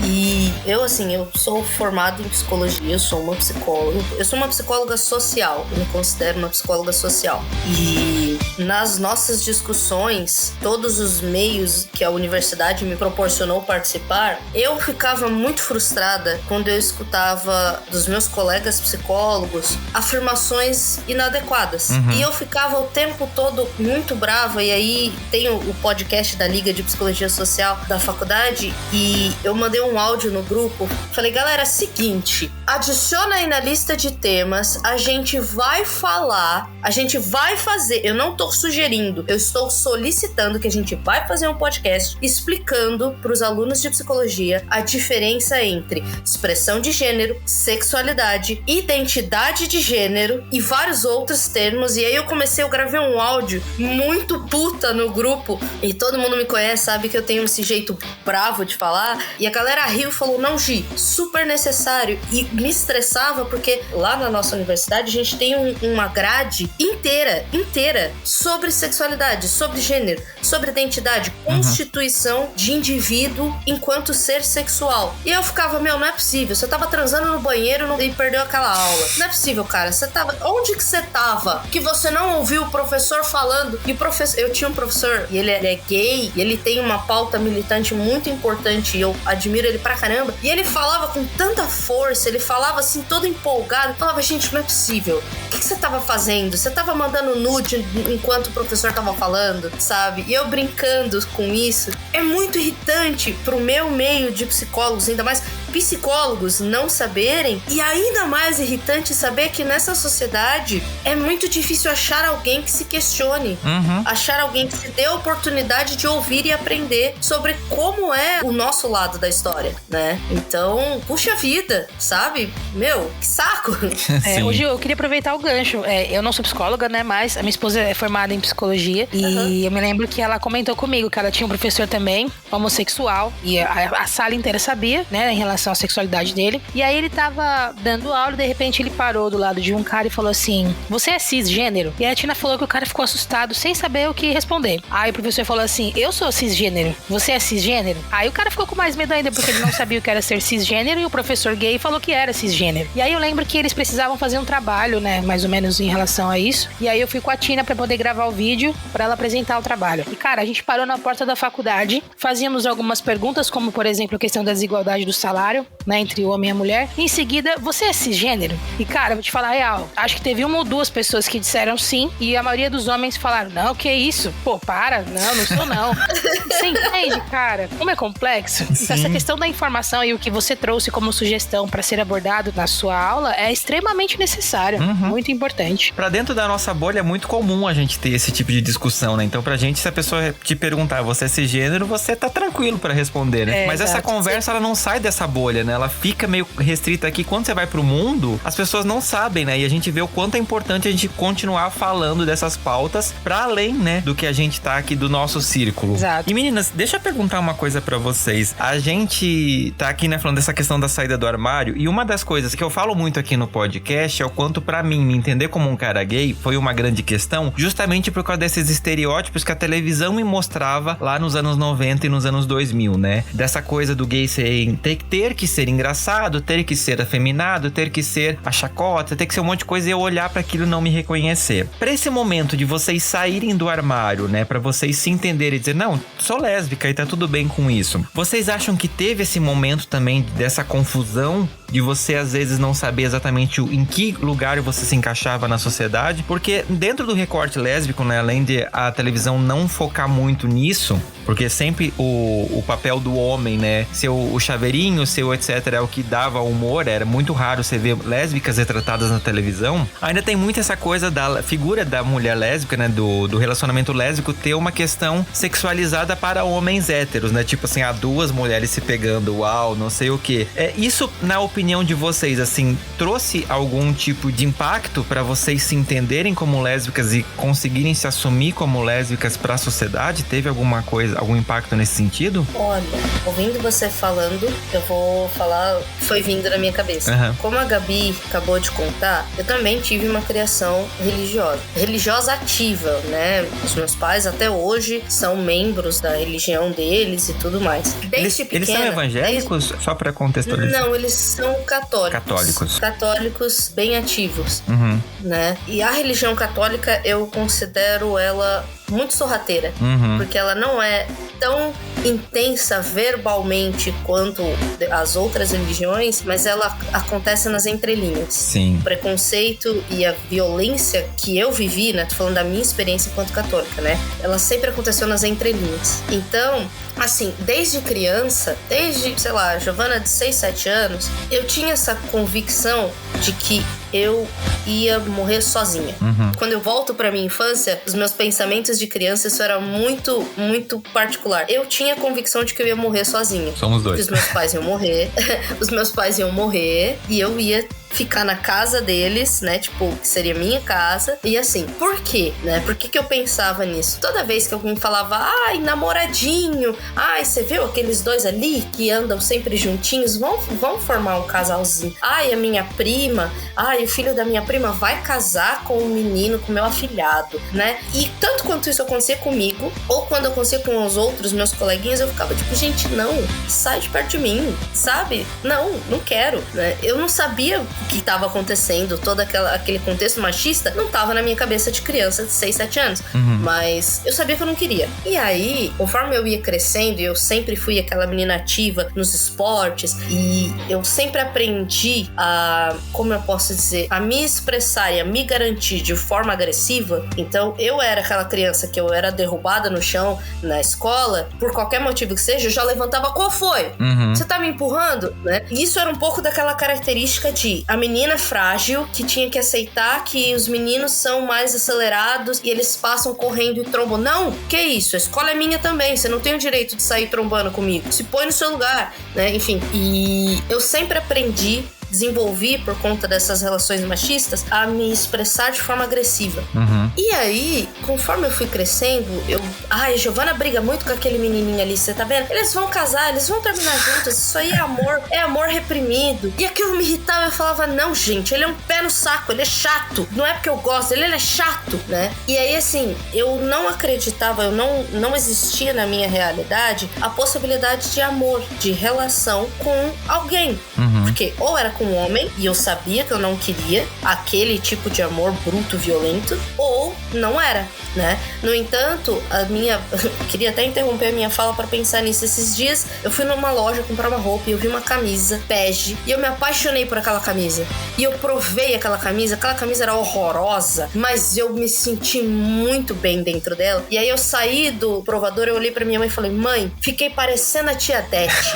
E eu, assim, eu sou formada em psicologia, eu sou uma psicóloga. Eu sou uma psicóloga social. Eu me considero uma psicóloga social. E nas nossas discussões, todos os meios que a universidade me proporcionou participar, eu ficava muito frustrada quando eu escutava dos meus colegas psicólogos afirmações inadequadas. E eu ficava o tempo todo muito brava. E aí tem o podcast da Liga de Psicologia Social da faculdade e eu mandei um áudio no grupo. Falei, galera, seguinte, adiciona aí na lista de temas, a gente vai falar, a gente vai fazer, eu não tô sugerindo, eu estou solicitando que a gente vai fazer um podcast explicando pros alunos de psicologia a diferença entre expressão de gênero, sexualidade, identidade de gênero e vários outros termos. E aí eu gravei um áudio muito puta no grupo e todo mundo me conhece, sabe que eu tenho esse jeito bravo de falar, e a galera riu e falou, não, Gi, super necessário. E me estressava porque lá na nossa universidade a gente tem uma grade inteira sobre sexualidade, sobre gênero, sobre identidade, constituição de indivíduo enquanto ser sexual. E eu ficava, não é possível, você tava transando no banheiro e perdeu aquela aula. Não é possível, cara, onde que você tava? Que você não ouviu o professor falando? E eu tinha um professor, e ele é gay, e ele tem uma pauta militante muito importante, e eu admiro ele pra caramba, e ele falava com tanta força, ele falava assim, todo empolgado, falava, gente, não é possível, o que você tava fazendo? Você tava mandando nude enquanto o professor tava falando, sabe? E eu brincando com isso, é muito irritante pro meu meio de psicólogos, ainda mais psicólogos não saberem, e ainda mais irritante saber que nessa sociedade é muito difícil achar alguém que se questione, achar alguém que se dê a oportunidade de ouvir e aprender sobre como é o nosso lado da história, né? Então, puxa vida, sabe? Que saco! Hoje eu queria aproveitar o gancho. Eu não sou psicóloga, né? Mas a minha esposa é formada em psicologia e eu me lembro que ela comentou comigo que ela tinha um professor também, homossexual, e a sala inteira sabia, né? Em relação à sexualidade dele. E aí ele tava dando aula e de repente ele parou do lado de um cara e falou assim, você é cisgênero? E a Tina falou que o cara ficou assustado sem saber o que responder. Aí o professor falou assim, eu sou cisgênero, você é cisgênero? Aí o cara ficou com mais medo ainda porque ele não sabia o que era ser cisgênero e o professor gay falou que era cisgênero. E aí eu lembro que eles precisavam fazer um trabalho, né, mais ou menos em relação a isso. E aí eu fui com a Tina pra poder gravar o vídeo pra ela apresentar o trabalho. E cara, a gente parou na porta da faculdade, fazíamos algumas perguntas, como por exemplo a questão da desigualdade do salário, né, entre o homem e a mulher. E em seguida, você é cisgênero? E cara, vou te falar a real, acho que teve uma ou duas pessoas que disseram sim, e a maioria dos homens falaram, não, que isso? Pô, para, não sou não. Você entende, cara? Como é complexo? Então, essa questão da informação e o que você trouxe como sugestão para ser abordado na sua aula é extremamente necessário, muito importante. Pra dentro da nossa bolha é muito comum a gente ter esse tipo de discussão, né? Então pra gente, se a pessoa te perguntar, você é cisgênero, você tá tranquilo pra responder, né? Mas essa conversa, ela não sai dessa bolha, né? Ela fica meio restrita aqui. Quando você vai pro mundo, as pessoas não sabem, né? E a gente vê o quanto é importante a gente continuar falando dessas pautas pra além, né? Do que a gente tá aqui do nosso círculo. Exato. E meninas, deixa eu perguntar uma coisa pra vocês. A gente tá aqui, né, falando dessa questão da saída do armário, e uma das coisas que eu falo muito aqui no podcast é o quanto pra mim, me entender como um cara gay foi uma grande questão, justamente por causa desses estereótipos que a televisão me mostrava lá nos anos 90 e nos anos 2000, né? Dessa coisa do gay ter que ser engraçado, ter que ser afeminado, ter que ser a chacota, ter que ser um monte de coisa e eu olhar pra aquilo e não me reconhecer. Pra esse momento de vocês saírem do armário, né, pra vocês se entenderem e dizer, não, sou lésbica e tá tudo bem com isso. Vocês acham que teve esse momento também dessa confusão de você às vezes não saber exatamente em que lugar você se encaixava na sociedade? Porque dentro do recorte lésbico, né, além de a televisão não focar muito nisso, porque sempre o papel do homem, né, ser o chaveirinho, ser aconteceu, etc., é o que dava humor, era muito raro você ver lésbicas retratadas na televisão, ainda tem muito essa coisa da figura da mulher lésbica, né, do relacionamento lésbico ter uma questão sexualizada para homens héteros, né, tipo assim, duas mulheres se pegando, uau, não sei o que. Isso, na opinião de vocês, assim, trouxe algum tipo de impacto para vocês se entenderem como lésbicas e conseguirem se assumir como lésbicas para a sociedade? Teve alguma coisa, algum impacto nesse sentido? Olha, ouvindo você falando, eu vou falar, foi vindo na minha cabeça. Uhum. Como a Gabi acabou de contar, eu também tive uma criação religiosa ativa, né? Os meus pais até hoje são membros da religião deles e tudo mais. Desde pequena, eles são evangélicos? Só para contextualizar. Não, eles são católicos. Católicos bem ativos, né? E a religião católica, eu considero ela muito sorrateira, porque ela não é tão intensa verbalmente quanto as outras religiões, mas ela acontece nas entrelinhas. Sim. O preconceito e a violência que eu vivi, né? Tô falando da minha experiência enquanto católica, né? Ela sempre aconteceu nas entrelinhas. Então, assim, desde criança, sei lá, Giovana de 6, 7 anos, eu tinha essa convicção de que eu ia morrer sozinha. Quando eu volto pra minha infância, os meus pensamentos de criança, isso era muito, muito particular. Eu tinha a convicção de que eu ia morrer sozinha. Somos dois. Que os meus pais iam morrer. Os meus pais iam morrer e eu ia ficar na casa deles, né? Tipo, que seria minha casa. E assim, por quê? Né? Por que eu pensava nisso? Toda vez que alguém falava, ai, namoradinho, ai, você viu aqueles dois ali que andam sempre juntinhos? Vão formar um casalzinho. Ai, a minha prima, ai, o filho da minha prima vai casar com um menino, com meu afilhado, né? E tanto quanto isso acontecia comigo, ou quando acontecia com os outros meus coleguinhas, eu ficava tipo, gente, não, sai de perto de mim, sabe? Não quero, né? Eu não sabia o que estava acontecendo, todo aquele contexto machista não estava na minha cabeça de criança de 6, 7 anos, mas eu sabia que eu não queria. E aí, conforme eu ia crescendo, eu sempre fui aquela menina ativa nos esportes e eu sempre aprendi a, como eu posso dizer, a me expressar e a me garantir de forma agressiva. Então eu era aquela criança que eu era derrubada no chão na escola, por qualquer motivo que seja, eu já levantava, qual foi? Você tá me empurrando? Né? E isso era um pouco daquela característica de a menina frágil que tinha que aceitar que os meninos são mais acelerados e eles passam correndo e trombam. Não, que isso? A escola é minha também, você não tem o direito de sair trombando comigo. Se põe no seu lugar, né? Enfim, e eu sempre aprendi, desenvolvi por conta dessas relações machistas, a me expressar de forma agressiva. E aí, conforme eu fui crescendo, ai, Giovana briga muito com aquele menininho ali, você tá vendo? Eles vão casar, eles vão terminar juntos, isso aí é amor reprimido. E aquilo me irritava, eu falava, não, gente, ele é um pé no saco, ele é chato. Não é porque eu gosto dele, ele é chato, né? E aí, assim, eu não acreditava, não existia na minha realidade a possibilidade de amor, de relação com alguém. Porque ou era com um homem, e eu sabia que eu não queria aquele tipo de amor bruto, violento, ou não era, né? No entanto, queria até interromper a minha fala para pensar nisso. Esses dias, eu fui numa loja comprar uma roupa e eu vi uma camisa bege, e eu me apaixonei por aquela camisa. E eu provei aquela camisa era horrorosa, mas eu me senti muito bem dentro dela. E aí eu saí do provador, eu olhei pra minha mãe e falei, mãe, fiquei parecendo a tia Dete.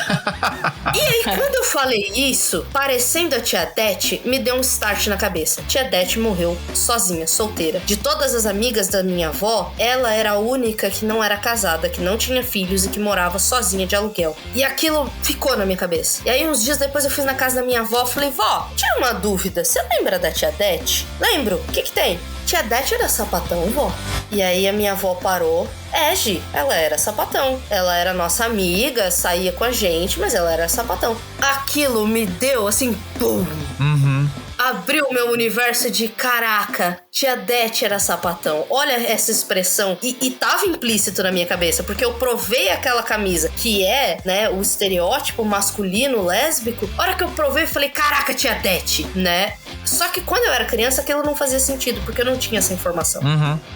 E aí, quando eu falei isso, parecendo a tia Dete, me deu um start na cabeça. Tia Dete morreu sozinha, solteira. De todas as amigas da minha avó, ela era a única que não era casada, que não tinha filhos e que morava sozinha de aluguel. E aquilo ficou na minha cabeça. E aí, uns dias depois, eu fui na casa da minha avó e falei, vó, tira uma dúvida, você lembra da tia Dete? Lembro. O que tem? Tia Dete era sapatão, vó? E aí a minha avó parou. Gi, ela era sapatão. Ela era nossa amiga, saía com a gente, mas ela era sapatão. Aquilo me deu, assim, pum. Abriu o meu universo de caraca, tia Dete era sapatão. Olha essa expressão. E tava implícito na minha cabeça, porque eu provei aquela camisa, que é, né, o estereótipo masculino lésbico. A hora que eu provei, eu falei, caraca, tia Dete, né? Só que quando eu era criança, aquilo não fazia sentido, porque eu não tinha essa informação.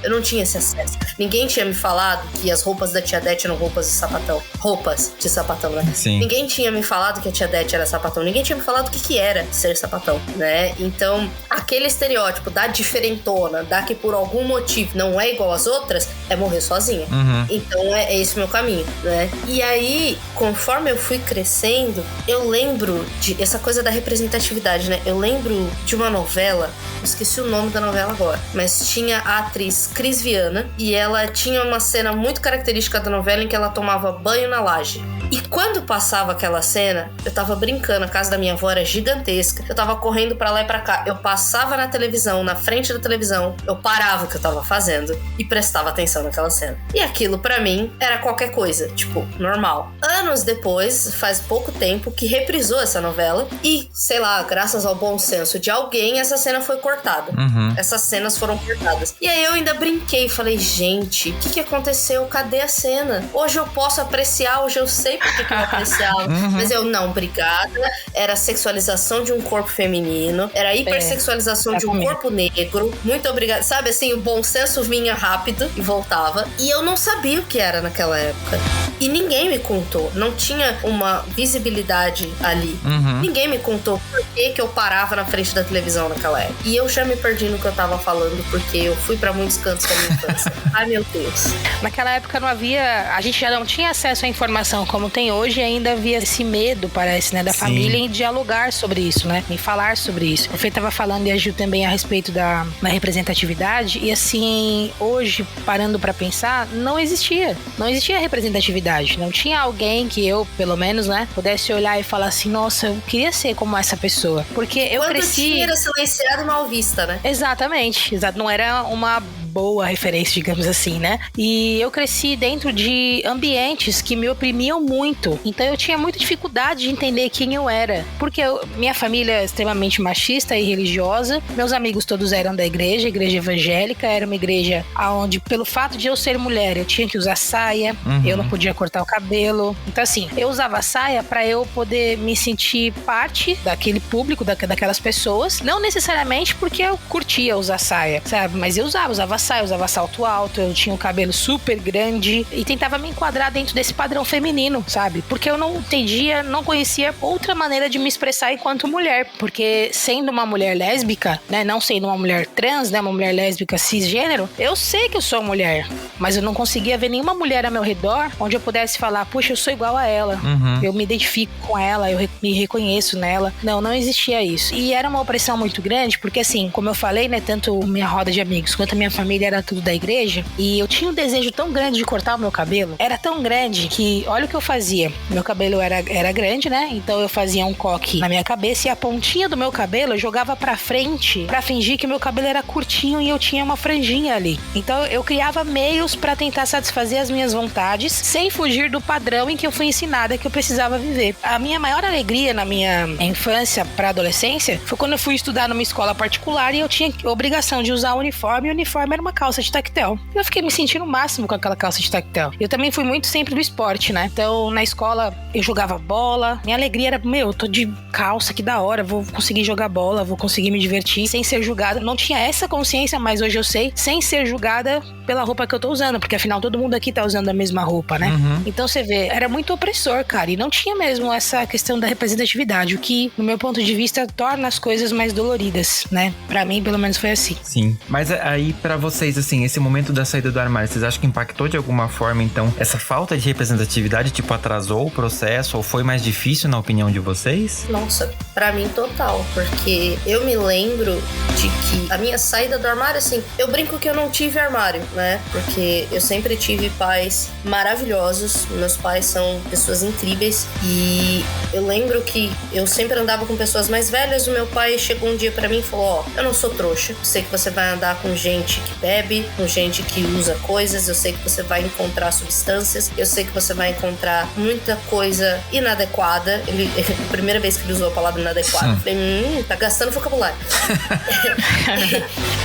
Eu não tinha esse acesso. Ninguém tinha me falado que as roupas da tia Dete eram roupas de sapatão. Roupas de sapatão, né? Sim. Ninguém tinha me falado que a tia Dete era sapatão. Ninguém tinha me falado o que era ser sapatão, né? Então, aquele estereótipo da diferentona, da que por algum motivo não é igual às outras, é morrer sozinha. Então, é esse o meu caminho, né? E aí, conforme eu fui crescendo, eu lembro de essa coisa da representatividade, né? Eu lembro de uma novela, esqueci o nome da novela agora, mas tinha a atriz Cris Viana e ela tinha uma cena muito característica da novela em que ela tomava banho na laje. E quando passava aquela cena, eu tava brincando, a casa da minha avó era gigantesca, eu tava correndo pra lá e pra cá, eu passava na televisão, na frente da televisão, eu parava o que eu tava fazendo e prestava atenção naquela cena. E aquilo pra mim era qualquer coisa, tipo, normal. Anos depois, faz pouco tempo, que reprisou essa novela e, sei lá, graças ao bom senso de alguém, essa cena foi cortada. Essas cenas foram cortadas. E aí eu ainda brinquei, falei, gente, o que aconteceu? Cadê a cena? Hoje eu posso apreciar, hoje eu sei por que eu apreciava. Mas eu, não, obrigada. Era sexualização de um corpo feminino, era hipersexualização de um corpo negro. Muito obrigada. Sabe, assim, o bom senso vinha rápido e voltava. E eu não sabia o que era naquela época. E ninguém me contou. Não tinha uma visibilidade ali. Ninguém me contou por que eu parava na frente da televisão naquela época. E eu já me perdi no que eu tava falando, porque eu fui pra muitos cantos da minha infância. Ai, meu Deus. Naquela época não havia... A gente já não tinha acesso à informação como tem hoje, e ainda havia esse medo, parece, né, da família em dialogar sobre isso, né? Em falar sobre isso. O Fê tava falando e a Gil também a respeito da representatividade, e assim, hoje, parando pra pensar, não existia representatividade. Não tinha alguém que eu, pelo menos, né, pudesse olhar e falar assim, nossa, eu queria ser como essa pessoa. Porque eu cresci... Quando era silenciado e mal vista, né? Exatamente. Não era uma boa referência, digamos assim, né? E eu cresci dentro de ambientes que me oprimiam muito. Então eu tinha muita dificuldade de entender quem eu era. Porque minha família é extremamente machista e religiosa. Meus amigos todos eram da igreja evangélica. Era uma igreja onde, pelo fato de eu ser mulher, eu tinha que usar saia. Eu não podia cortar o cabelo. Então assim, eu usava saia pra eu poder me sentir parte daquele público, daquelas pessoas. Não necessariamente porque eu curtia usar saia, sabe? Mas eu usava saia, usava salto alto, eu tinha um cabelo super grande e tentava me enquadrar dentro desse padrão feminino, sabe? Porque eu não entendia, não conhecia outra maneira de me expressar enquanto mulher, porque sendo uma mulher lésbica, né, não sendo uma mulher trans, né, uma mulher lésbica cisgênero, eu sei que eu sou mulher, mas eu não conseguia ver nenhuma mulher ao meu redor onde eu pudesse falar, puxa, eu sou igual a ela, eu me identifico com ela, eu me reconheço nela. Não existia isso. E era uma opressão muito grande, porque assim, como eu falei, né, tanto minha roda de amigos quanto a minha família era tudo da igreja, e eu tinha um desejo tão grande de cortar o meu cabelo, era tão grande que, olha o que eu fazia, meu cabelo era grande, né, então eu fazia um coque na minha cabeça e a pontinha do meu cabelo eu jogava pra frente pra fingir que meu cabelo era curtinho e eu tinha uma franjinha ali. Então eu criava meios pra tentar satisfazer as minhas vontades, sem fugir do padrão em que eu fui ensinada que eu precisava viver. A minha maior alegria na minha infância pra adolescência foi quando eu fui estudar numa escola particular e eu tinha a obrigação de usar uniforme, e o uniforme era uma calça de tactel. Eu fiquei me sentindo o máximo com aquela calça de tactel. Eu também fui muito sempre do esporte, né? Então, na escola, eu jogava bola. Minha alegria era, eu tô de calça, que da hora, vou conseguir jogar bola, vou conseguir me divertir sem ser julgada. Não tinha essa consciência, mas hoje eu sei, sem ser julgada pela roupa que eu tô usando, porque afinal todo mundo aqui tá usando a mesma roupa, né? Então, você vê, era muito opressor, cara, e não tinha mesmo essa questão da representatividade, o que, no meu ponto de vista, torna as coisas mais doloridas, né? Pra mim, pelo menos, foi assim. Sim, mas aí pra vocês, assim, esse momento da saída do armário, vocês acham que impactou de alguma forma, então, essa falta de representatividade, tipo, atrasou o processo ou foi mais difícil na opinião de vocês? Nossa, pra mim total, porque eu me lembro de que a minha saída do armário, assim, eu brinco que eu não tive armário, né? Porque eu sempre tive pais maravilhosos, meus pais são pessoas incríveis e eu lembro que eu sempre andava com pessoas mais velhas. O meu pai chegou um dia pra mim e falou, eu não sou trouxa, sei que você vai andar com gente que bebe, com gente que usa coisas, eu sei que você vai encontrar substâncias, eu sei que você vai encontrar muita coisa inadequada. A primeira vez que ele usou a palavra inadequada, eu falei, tá gastando vocabulário.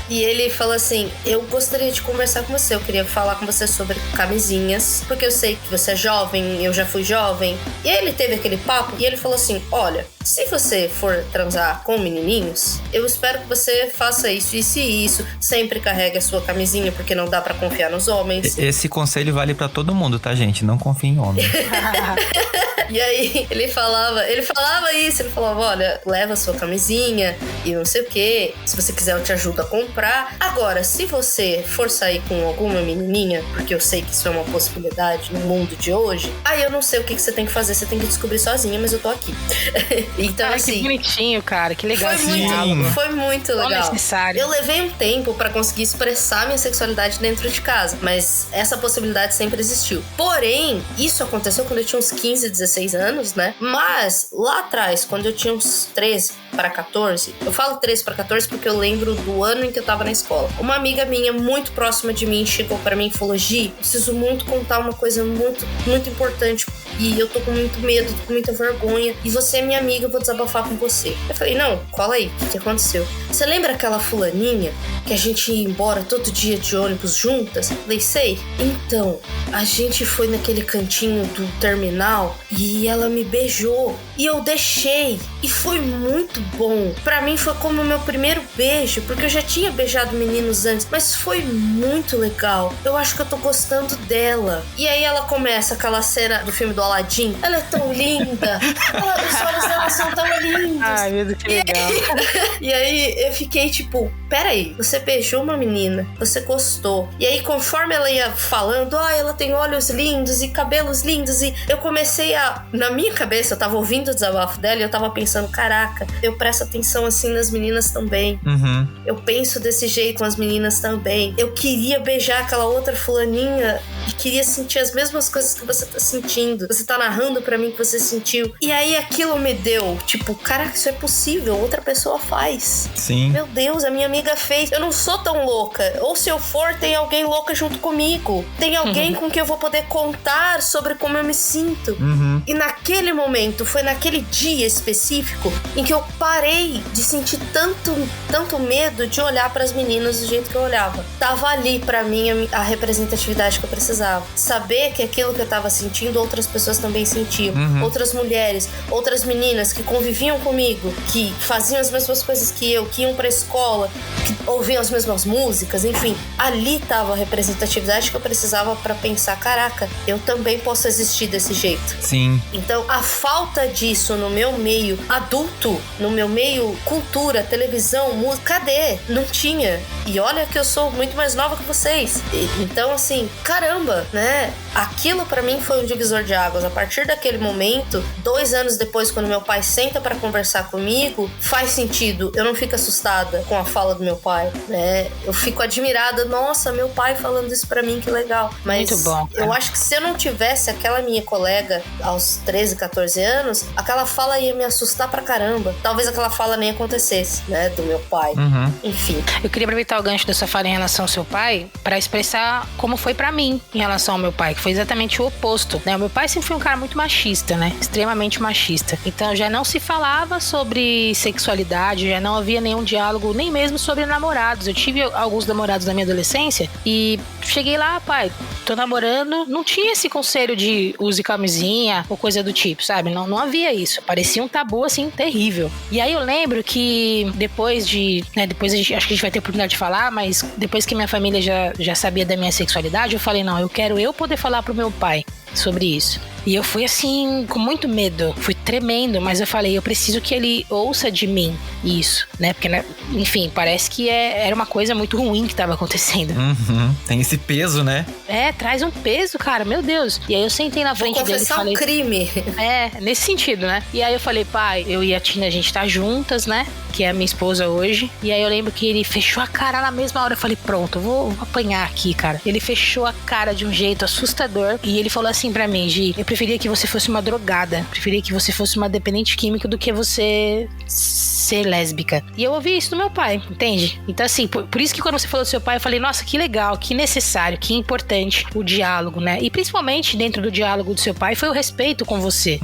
E ele falou assim, eu gostaria de conversar com você, eu queria falar com você sobre camisinhas, porque eu sei que você é jovem, eu já fui jovem. E aí ele teve aquele papo e ele falou assim, olha, se você for transar com menininhos, eu espero que você faça isso e isso. Sempre carregue a sua camisinha, porque não dá pra confiar nos homens. Esse conselho vale pra todo mundo, tá, gente? Não confie em homem. E aí, ele falava isso, ele falava, olha, leva a sua camisinha e não sei o que, se você quiser eu te ajudo a comprar. Agora, se você for sair com alguma menininha, porque eu sei que isso é uma possibilidade no mundo de hoje, aí eu não sei o que você tem que fazer, você tem que descobrir sozinha, mas eu tô aqui. Então, assim... Que bonitinho, cara, que legal. Foi muito legal. Necessário. Eu levei um tempo pra conseguir expressar minha sexualidade dentro de casa, mas essa possibilidade sempre existiu. Porém, isso aconteceu quando eu tinha uns 15, 16 anos, né? Mas, lá atrás, quando eu tinha uns 13 para 14, eu falo 13 para 14 porque eu lembro do ano em que eu tava na escola. Uma amiga minha, muito próxima de mim, chegou pra mim e falou, Gi, preciso muito contar uma coisa muito, muito importante e eu tô com muito medo, tô com muita vergonha e você é minha amiga, eu vou desabafar com você. Eu falei, não, cola aí, o que aconteceu? Você lembra aquela fulaninha que a gente ia embora todo dia de ônibus juntas? Eu falei, sei. Então, a gente foi naquele cantinho do terminal e ela me beijou e eu deixei e foi muito bom. Pra mim foi como o meu primeiro beijo, porque eu já tinha beijado meninos antes, mas foi muito legal. Eu acho que eu tô gostando dela. E aí ela começa aquela cena do filme do Aladdin. Ela é tão linda. Os olhos dela são tão lindos. Ai, meu Deus, que legal. E aí eu fiquei tipo, peraí, você beijou uma menina, você gostou. E aí conforme ela ia falando, ela tem olhos lindos e cabelos lindos, e eu comecei a... Na minha cabeça, eu tava ouvindo o desabafo dela e eu tava pensando, caraca, eu presto atenção assim nas meninas também. Eu penso desse jeito com as meninas também. Eu queria beijar aquela outra fulaninha e queria sentir as mesmas coisas que você tá sentindo. Você tá narrando pra mim que você sentiu. E aí aquilo me deu, tipo, caraca, isso é possível, outra pessoa faz. Sim. Meu Deus, a minha amiga fez. Eu não sou tão louca. Ou se eu for, tem alguém louca junto comigo. Tem alguém com quem eu vou poder contar sobre como eu me sinto. E naquele momento, foi naquele dia específico em que eu parei de sentir tanto medo de olhar pras meninas do jeito que eu olhava. Tava ali pra mim a representatividade que eu precisava. Saber que aquilo que eu tava sentindo, outras pessoas também sentiam. Outras mulheres, outras meninas que conviviam comigo, que faziam as mesmas coisas que eu, que iam pra escola, que ouviam as mesmas músicas, enfim. Ali tava a representatividade que eu precisava pra pensar, caraca, eu também posso existir desse jeito. Sim. Então, a falta disso no meu meio adulto, no meu meio cultura, televisão, música, cadê? Não tinha. E olha que eu sou muito mais nova que vocês. Então, assim, caramba, né? Aquilo pra mim foi um divisor de águas. A partir daquele momento, 2 anos depois, quando meu pai senta pra conversar comigo, faz sentido. Eu não fico assustada com a fala do meu pai, né? Eu fico admirada. Nossa, meu pai falando isso pra mim, que legal. Mas muito bom, cara. Eu acho que se eu não tivesse aquela minha colega aos 13, 14 anos, aquela fala ia me assustar pra caramba. Talvez aquela fala nem acontecesse, né? Do meu pai. Enfim. Eu queria aproveitar o gancho da sua fala em relação ao seu pai pra expressar como foi pra mim em relação ao meu pai, que foi exatamente o oposto, né? O meu pai sempre foi um cara muito machista, né? Extremamente machista. Então já não se falava sobre sexualidade, já não havia nenhum diálogo, nem mesmo sobre namorados. Eu tive alguns namorados na minha adolescência e cheguei lá, pai, tô namorando, não tinha esse conselho de use camisinha ou coisa do tipo, sabe? Não havia isso. Parecia um tabu, assim, terrível. E aí eu lembro que depois de, né, depois acho que a gente vai ter oportunidade de falar, mas depois que minha família já sabia da minha sexualidade, eu falei, não, eu quero poder falar pro meu pai sobre isso. E eu fui assim, com muito medo, fui tremendo, mas eu falei, eu preciso que ele ouça de mim isso, né? Porque, né, enfim, parece que era uma coisa muito ruim que tava acontecendo. Tem esse peso, né? Traz um peso, cara, meu Deus. E aí eu sentei na frente dele e falei... um crime. Nesse sentido, né? E aí eu falei, pai, eu e a Tina, a gente tá juntas, né? Que é a minha esposa hoje. E aí eu lembro que ele fechou a cara na mesma hora. Eu falei, pronto, eu vou apanhar aqui, cara. Ele fechou a cara de um jeito assustador. E ele falou assim pra mim, Gi, eu preferia que você fosse uma drogada. Preferia que você fosse uma dependente química do que você ser ser lésbica. E eu ouvi isso do meu pai, entende? Então assim, por isso que quando você falou do seu pai, eu falei, nossa, que legal, que necessário, que importante o diálogo, né? E principalmente dentro do diálogo do seu pai foi o respeito com você,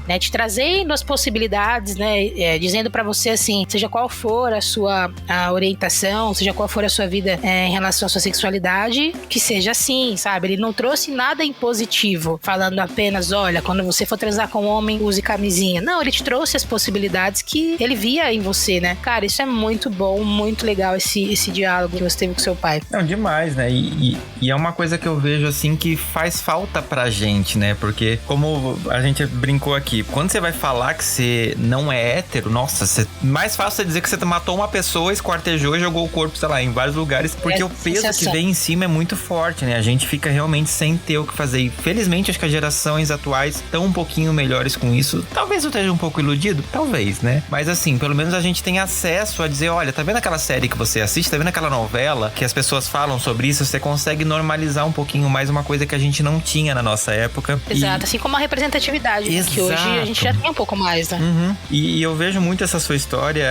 né? Te trazendo as possibilidades, né? Dizendo pra você assim, seja qual for a sua orientação, seja qual for a sua vida em relação à sua sexualidade, que seja assim, sabe? Ele não trouxe nada impositivo, falando apenas, olha, quando você for transar com um homem, use camisinha. Não, ele te trouxe as possibilidades que ele via em você, né? Cara, isso é muito bom, muito legal esse diálogo que você teve com seu pai. Não, demais, né? E é uma coisa que eu vejo, assim, que faz falta pra gente, né? Porque, como a gente brincou aqui, quando você vai falar que você não é hétero, nossa, mais fácil é dizer que você matou uma pessoa, esquartejou e jogou o corpo, sei lá, em vários lugares, porque o peso que vem em cima é muito forte, né? A gente fica realmente sem ter o que fazer. E felizmente, acho que as gerações atuais estão um pouquinho melhores com isso. Talvez eu esteja um pouco iludido, talvez, né? Mas assim, pelo menos a gente tem acesso a dizer, olha, tá vendo aquela série que você assiste? Tá vendo aquela novela que as pessoas falam sobre isso? Você consegue normalizar um pouquinho mais uma coisa que a gente não tinha na nossa época. Exato, assim como a representatividade, né? Que hoje a gente já tem um pouco mais, né? E eu vejo muito essa sua história,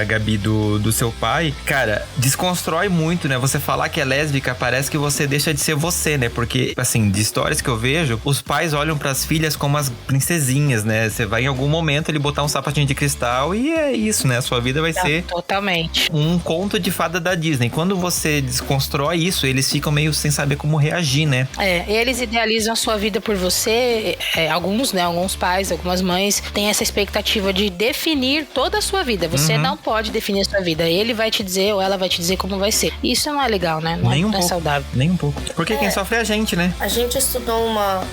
Gabi, do seu pai. Cara, desconstrói muito, né? Você falar que é lésbica, parece que você deixa de ser você, né? Porque, assim, de histórias que eu vejo, os pais olham pras filhas como as princesinhas, né? Você vai em algum momento ele botar um sapatinho de cristal e é isso, né? A sua vida vai ser totalmente um conto de fada da Disney. Quando você desconstrói isso, eles ficam meio sem saber como reagir, né? Eles idealizam a sua vida por você. Alguns, né? Alguns pais, algumas mães têm essa expectativa de definir toda a sua vida. Você não pode definir a sua vida. Ele vai te dizer ou ela vai te dizer como vai ser. Isso não é legal, né? Não é saudável. Nem um pouco. Porque quem sofre é a gente, né? A gente estudou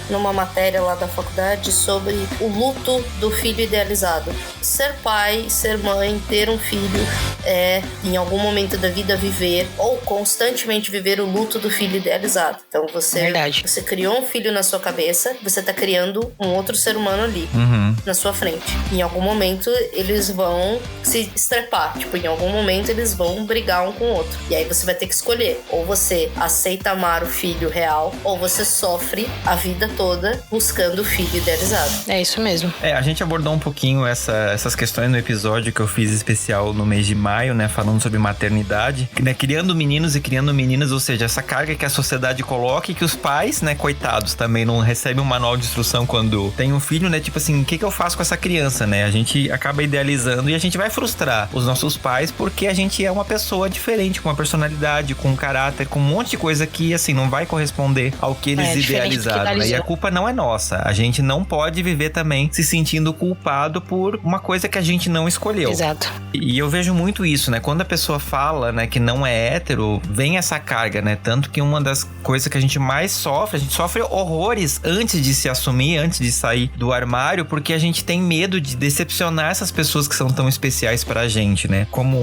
numa matéria lá da faculdade sobre o luto do filho idealizado. Ser pai, ser mãe, ter um filho em algum momento da vida, viver ou constantemente viver o luto do filho idealizado. Então você criou um filho na sua cabeça, você tá criando um outro ser humano ali na sua frente. Em algum momento eles vão se estrepar, tipo, em algum momento eles vão brigar um com o outro. E aí você vai ter que escolher, ou você aceita amar o filho real, ou você sofre a vida toda buscando o filho idealizado. É isso mesmo. A gente abordou um pouquinho essas questões no episódio que eu fiz especial no mês de maio, né, falando sobre maternidade, né, criando meninos e criando meninas, ou seja, essa carga que a sociedade coloca e que os pais, né, coitados, também não recebem um manual de instrução quando tem um filho, né, tipo assim, o que eu faço com essa criança, né? A gente acaba idealizando e a gente vai frustrar os nossos pais porque a gente é uma pessoa diferente, com uma personalidade, com um caráter, com um monte de coisa que, assim, não vai corresponder ao que eles idealizaram, né? E a culpa não é nossa. A gente não pode viver também se sentindo culpado por uma coisa que a gente não escolheu. Exato. E eu vejo muito isso, né? Quando a pessoa fala, né, que não é hétero, vem essa carga, né? Tanto que uma das coisas que a gente mais sofre, a gente sofre horrores antes de se assumir, antes de sair do armário, porque a gente tem medo de decepcionar essas pessoas que são tão especiais pra gente, né? Como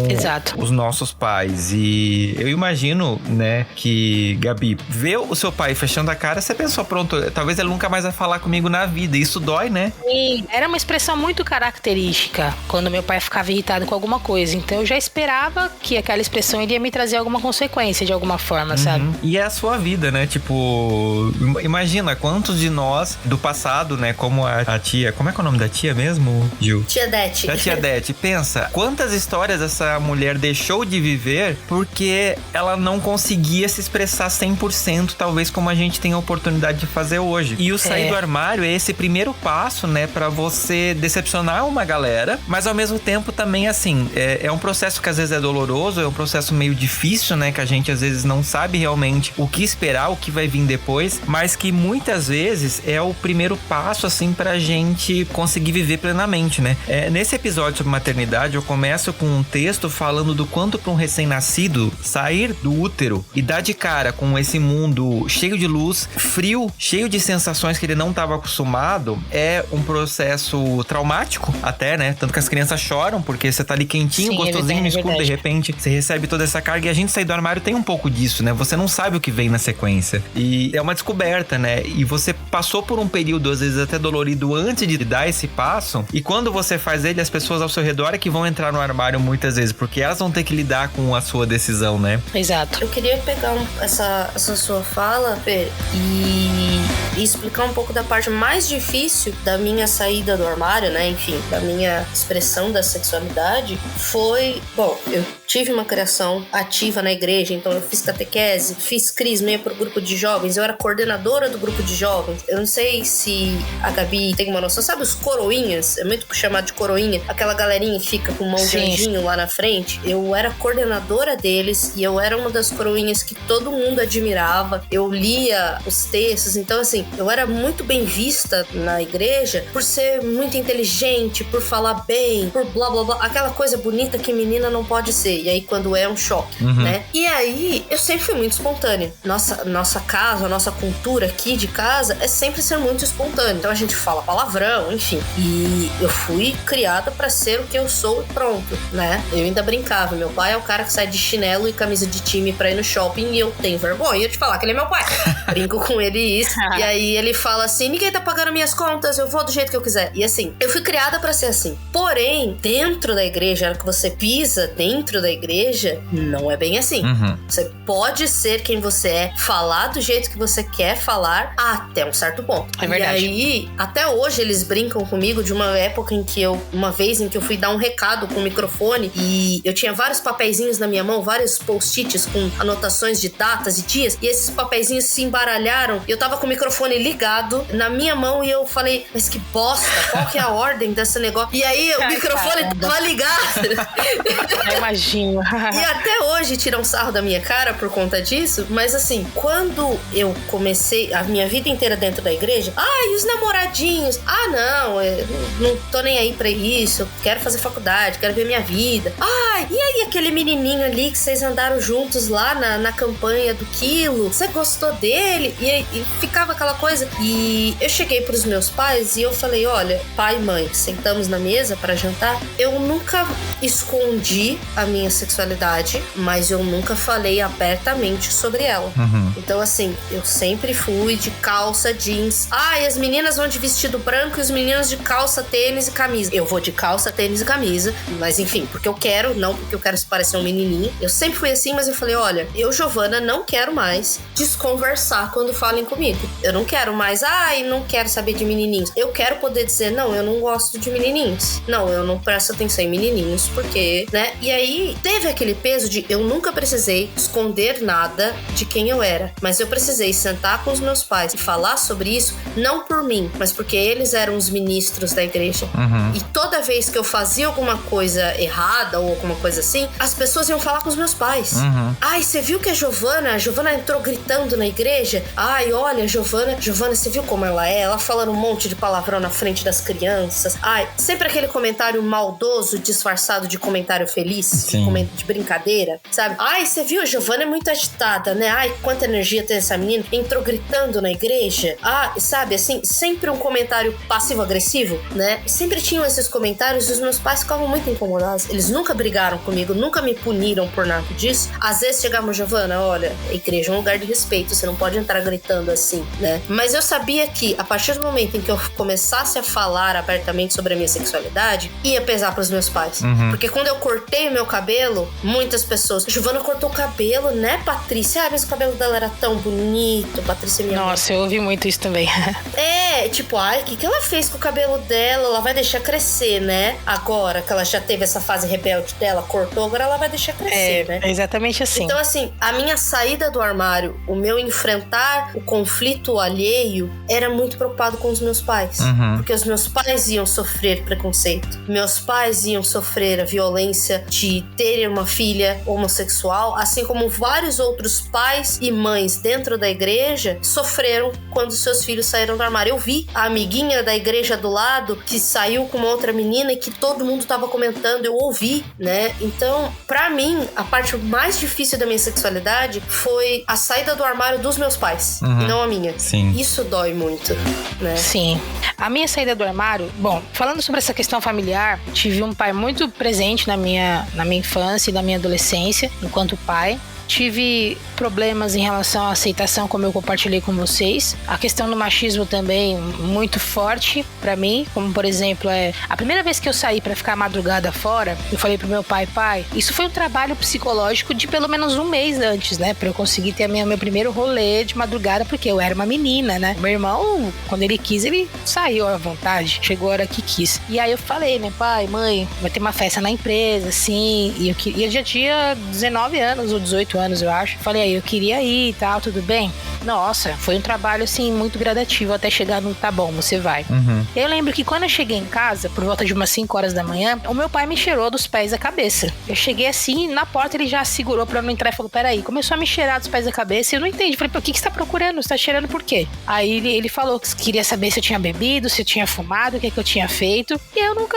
os nossos pais. E eu imagino, né, que, Gabi, ver o seu pai fechando a cara, você pensou, pronto, talvez ele nunca mais vai falar comigo na vida. Isso dói, né? Sim, era uma expressão muito característica quando meu pai ficava irritado com alguma coisa. Então eu já esperava que aquela expressão iria me trazer alguma consequência de alguma forma, sabe? E é a sua vida, né? Tipo, imagina quantos de nós do passado, né? Como a tia... Como é que é o nome da tia mesmo, Gil? Tia Dete. A tia Dete. Pensa, quantas histórias essa mulher deixou de viver porque ela não conseguia se expressar 100%, talvez como a gente tem a oportunidade de fazer hoje. E o sair do armário é esse primeiro passo, né? Pra você decepcionar uma galera, mas ao mesmo tempo também, assim, é um processo que às vezes é doloroso, é um processo meio difícil, né? Que a gente às vezes não sabe realmente o que esperar, o que vai vir depois, mas que muitas vezes é o primeiro passo, assim, pra gente conseguir viver plenamente, né? Nesse episódio sobre maternidade, eu começo com um texto falando do quanto pra um recém-nascido sair do útero e dar de cara com esse mundo cheio de luz, frio, cheio de sensações que ele não estava acostumado, é um processo traumático até, né? Tanto que as crianças choram porque você tá ali quentinho, gostosinho no escuro, de repente você recebe toda essa carga, e a gente sair do armário tem um pouco disso, né? Você não sabe o que vem na sequência. E é uma descoberta, né? E você passou por um período, às vezes até dolorido, antes de dar esse passo, e quando você faz ele, as pessoas ao seu redor é que vão entrar no armário muitas vezes, porque elas vão ter que lidar com a sua decisão, né? Exato. Eu queria pegar essa sua fala, Fê, e explicar um pouco da parte mais difícil da minha saída do armário, né? Enfim, da minha expressão da da sexualidade foi... Bom, eu tive uma criação ativa na igreja, então eu fiz catequese, fiz crisma, ia pro grupo de jovens, eu era coordenadora do grupo de jovens. Eu não sei se a Gabi tem uma noção, sabe os coroinhas? É muito chamado de coroinha, aquela galerinha que fica com mão de anjinho lá na frente. Eu era coordenadora deles e eu era uma das coroinhas que todo mundo admirava. Eu lia os textos, então assim, eu era muito bem vista na igreja por ser muito inteligente, por falar bem, por blá blá blá, aquela coisa bonita que menina não pode ser. E aí quando é um choque, né? E aí eu sempre fui muito espontânea. Nossa casa, a nossa cultura aqui de casa é sempre ser muito espontânea. Então a gente fala palavrão, enfim. E eu fui criada pra ser o que eu sou e pronto, né? Eu ainda brincava. Meu pai é o cara que sai de chinelo e camisa de time pra ir no shopping e eu tenho vergonha de falar que ele é meu pai. Brinco com ele isso. E aí ele fala assim, ninguém tá pagando minhas contas, eu vou do jeito que eu quiser. E assim, eu fui criada pra ser assim. Porém, dentro da igreja, na hora que você pisa dentro da igreja, não é bem assim. Você pode ser quem você é, falar do jeito que você quer falar até um certo ponto. É verdade. E aí, até hoje eles brincam comigo de uma época em que uma vez em que eu fui dar um recado com o microfone e eu tinha vários papeizinhos na minha mão, vários post-its com anotações de datas e dias, e esses papeizinhos se embaralharam e eu tava com o microfone ligado na minha mão e eu falei, mas que bosta, qual que é a ordem desse negócio? E aí o microfone tava ligado. Eu imagino. E até hoje tiram sarro da minha cara por conta disso, mas assim, quando eu comecei a minha vida inteira dentro da igreja, e os namoradinhos? Não, eu não tô nem aí pra isso, eu quero fazer faculdade, quero ver minha vida. E aí aquele menininho ali que vocês andaram juntos lá na campanha do quilo, você gostou dele? E ficava aquela coisa. E eu cheguei pros meus pais e eu falei, olha, pai e mãe, sentamos na mesa pra jantar, eu nunca escondi a minha sexualidade, mas eu nunca falei abertamente sobre ela. Então assim, eu sempre fui de calça, jeans. E as meninas vão de vestido branco e os meninos de calça, tênis e camisa. Eu vou de calça, tênis e camisa, mas enfim, porque eu quero, não porque eu quero parecer um menininho. Eu sempre fui assim, mas eu falei, olha, eu, Giovana, não quero mais desconversar quando falem comigo. Eu não quero mais, não quero saber de menininhos. Eu quero poder dizer, não, eu não gosto de menininhos. Não, eu não presto atenção em menininhos, porque, né? E aí, teve aquele peso de eu nunca precisei esconder nada de quem eu era, mas eu precisei sentar com os meus pais e falar sobre isso, não por mim, mas porque eles eram os ministros da igreja. E toda vez que eu fazia alguma coisa errada ou alguma coisa assim, as pessoas iam falar com os meus pais. Você viu que a Giovana entrou gritando na igreja? Olha, Giovana, você viu como ela é? Ela falando um monte de palavrão na frente das crianças. Sempre aquele comentário maldoso disfarçado de comentário feliz, de brincadeira, sabe? Você viu, a Giovana é muito agitada, né? Quanta energia tem essa menina, entrou gritando na igreja. Sabe, assim, sempre um comentário passivo-agressivo, né? Sempre tinham esses comentários e os meus pais ficavam muito incomodados. Eles nunca brigaram comigo, nunca me puniram por nada disso. Às vezes chegavam, Giovana, olha, a igreja é um lugar de respeito, você não pode entrar gritando assim, né? Mas eu sabia que, a partir do momento em que eu começasse a falar abertamente sobre a minha sexualidade, ia pesar pros meus pais. Porque quando eu cortei o meu cabelo, muitas pessoas, Giovana cortou o cabelo, né, Patrícia? Mas o cabelo dela era tão bonito, Patrícia, minha Nossa, eu ouvi muito isso também. Tipo, o que ela fez com o cabelo dela? Ela vai deixar crescer, né? Agora que ela já teve essa fase rebelde dela, cortou, agora ela vai deixar crescer, né? É exatamente assim. Então, assim, a minha saída do armário, o meu enfrentar o conflito alheio, era muito preocupado com os meus pais. Porque os meus pais iam sofrer preconceito. Meus pais iam sofrer a violência de terem uma filha homossexual, assim como vários outros pais e mães dentro da igreja sofreram quando seus filhos saíram do armário. Eu vi a amiguinha da igreja do lado que saiu com uma outra menina e que todo mundo tava comentando, eu ouvi, né? Então, pra mim, a parte mais difícil da minha sexualidade foi a saída do armário dos meus pais, e não a minha. Isso dói muito, né? Sim. A minha saída do armário, bom, falando sobre essa questão familiar, tive um pai muito presente na minha infância e na minha adolescência, enquanto pai. tive problemas em relação à aceitação, como eu compartilhei com vocês. A questão do machismo também muito forte pra mim, como por exemplo, a primeira vez que eu saí pra ficar madrugada fora, eu falei pro meu pai, isso foi um trabalho psicológico de pelo menos um mês antes, né, pra eu conseguir ter meu primeiro rolê de madrugada, porque eu era uma menina, né. Meu irmão, quando ele quis, ele saiu à vontade, chegou a hora que quis. E aí eu falei, né, pai, mãe, vai ter uma festa na empresa, assim, e eu já tinha 19 anos ou 18 anos, eu acho. Falei, aí eu queria ir e tal, tudo bem? Nossa, foi um trabalho, assim, muito gradativo até chegar no tá bom, você vai. Eu lembro que quando eu cheguei em casa, por volta de umas 5 horas da manhã, o meu pai me cheirou dos pés à cabeça. Eu cheguei assim, na porta ele já segurou pra eu não entrar e falou, peraí, começou a me cheirar dos pés à cabeça e eu não entendi. Falei, o que você tá procurando? Você tá cheirando por quê? Aí ele falou que queria saber se eu tinha bebido, se eu tinha fumado, o que eu tinha feito. E eu nunca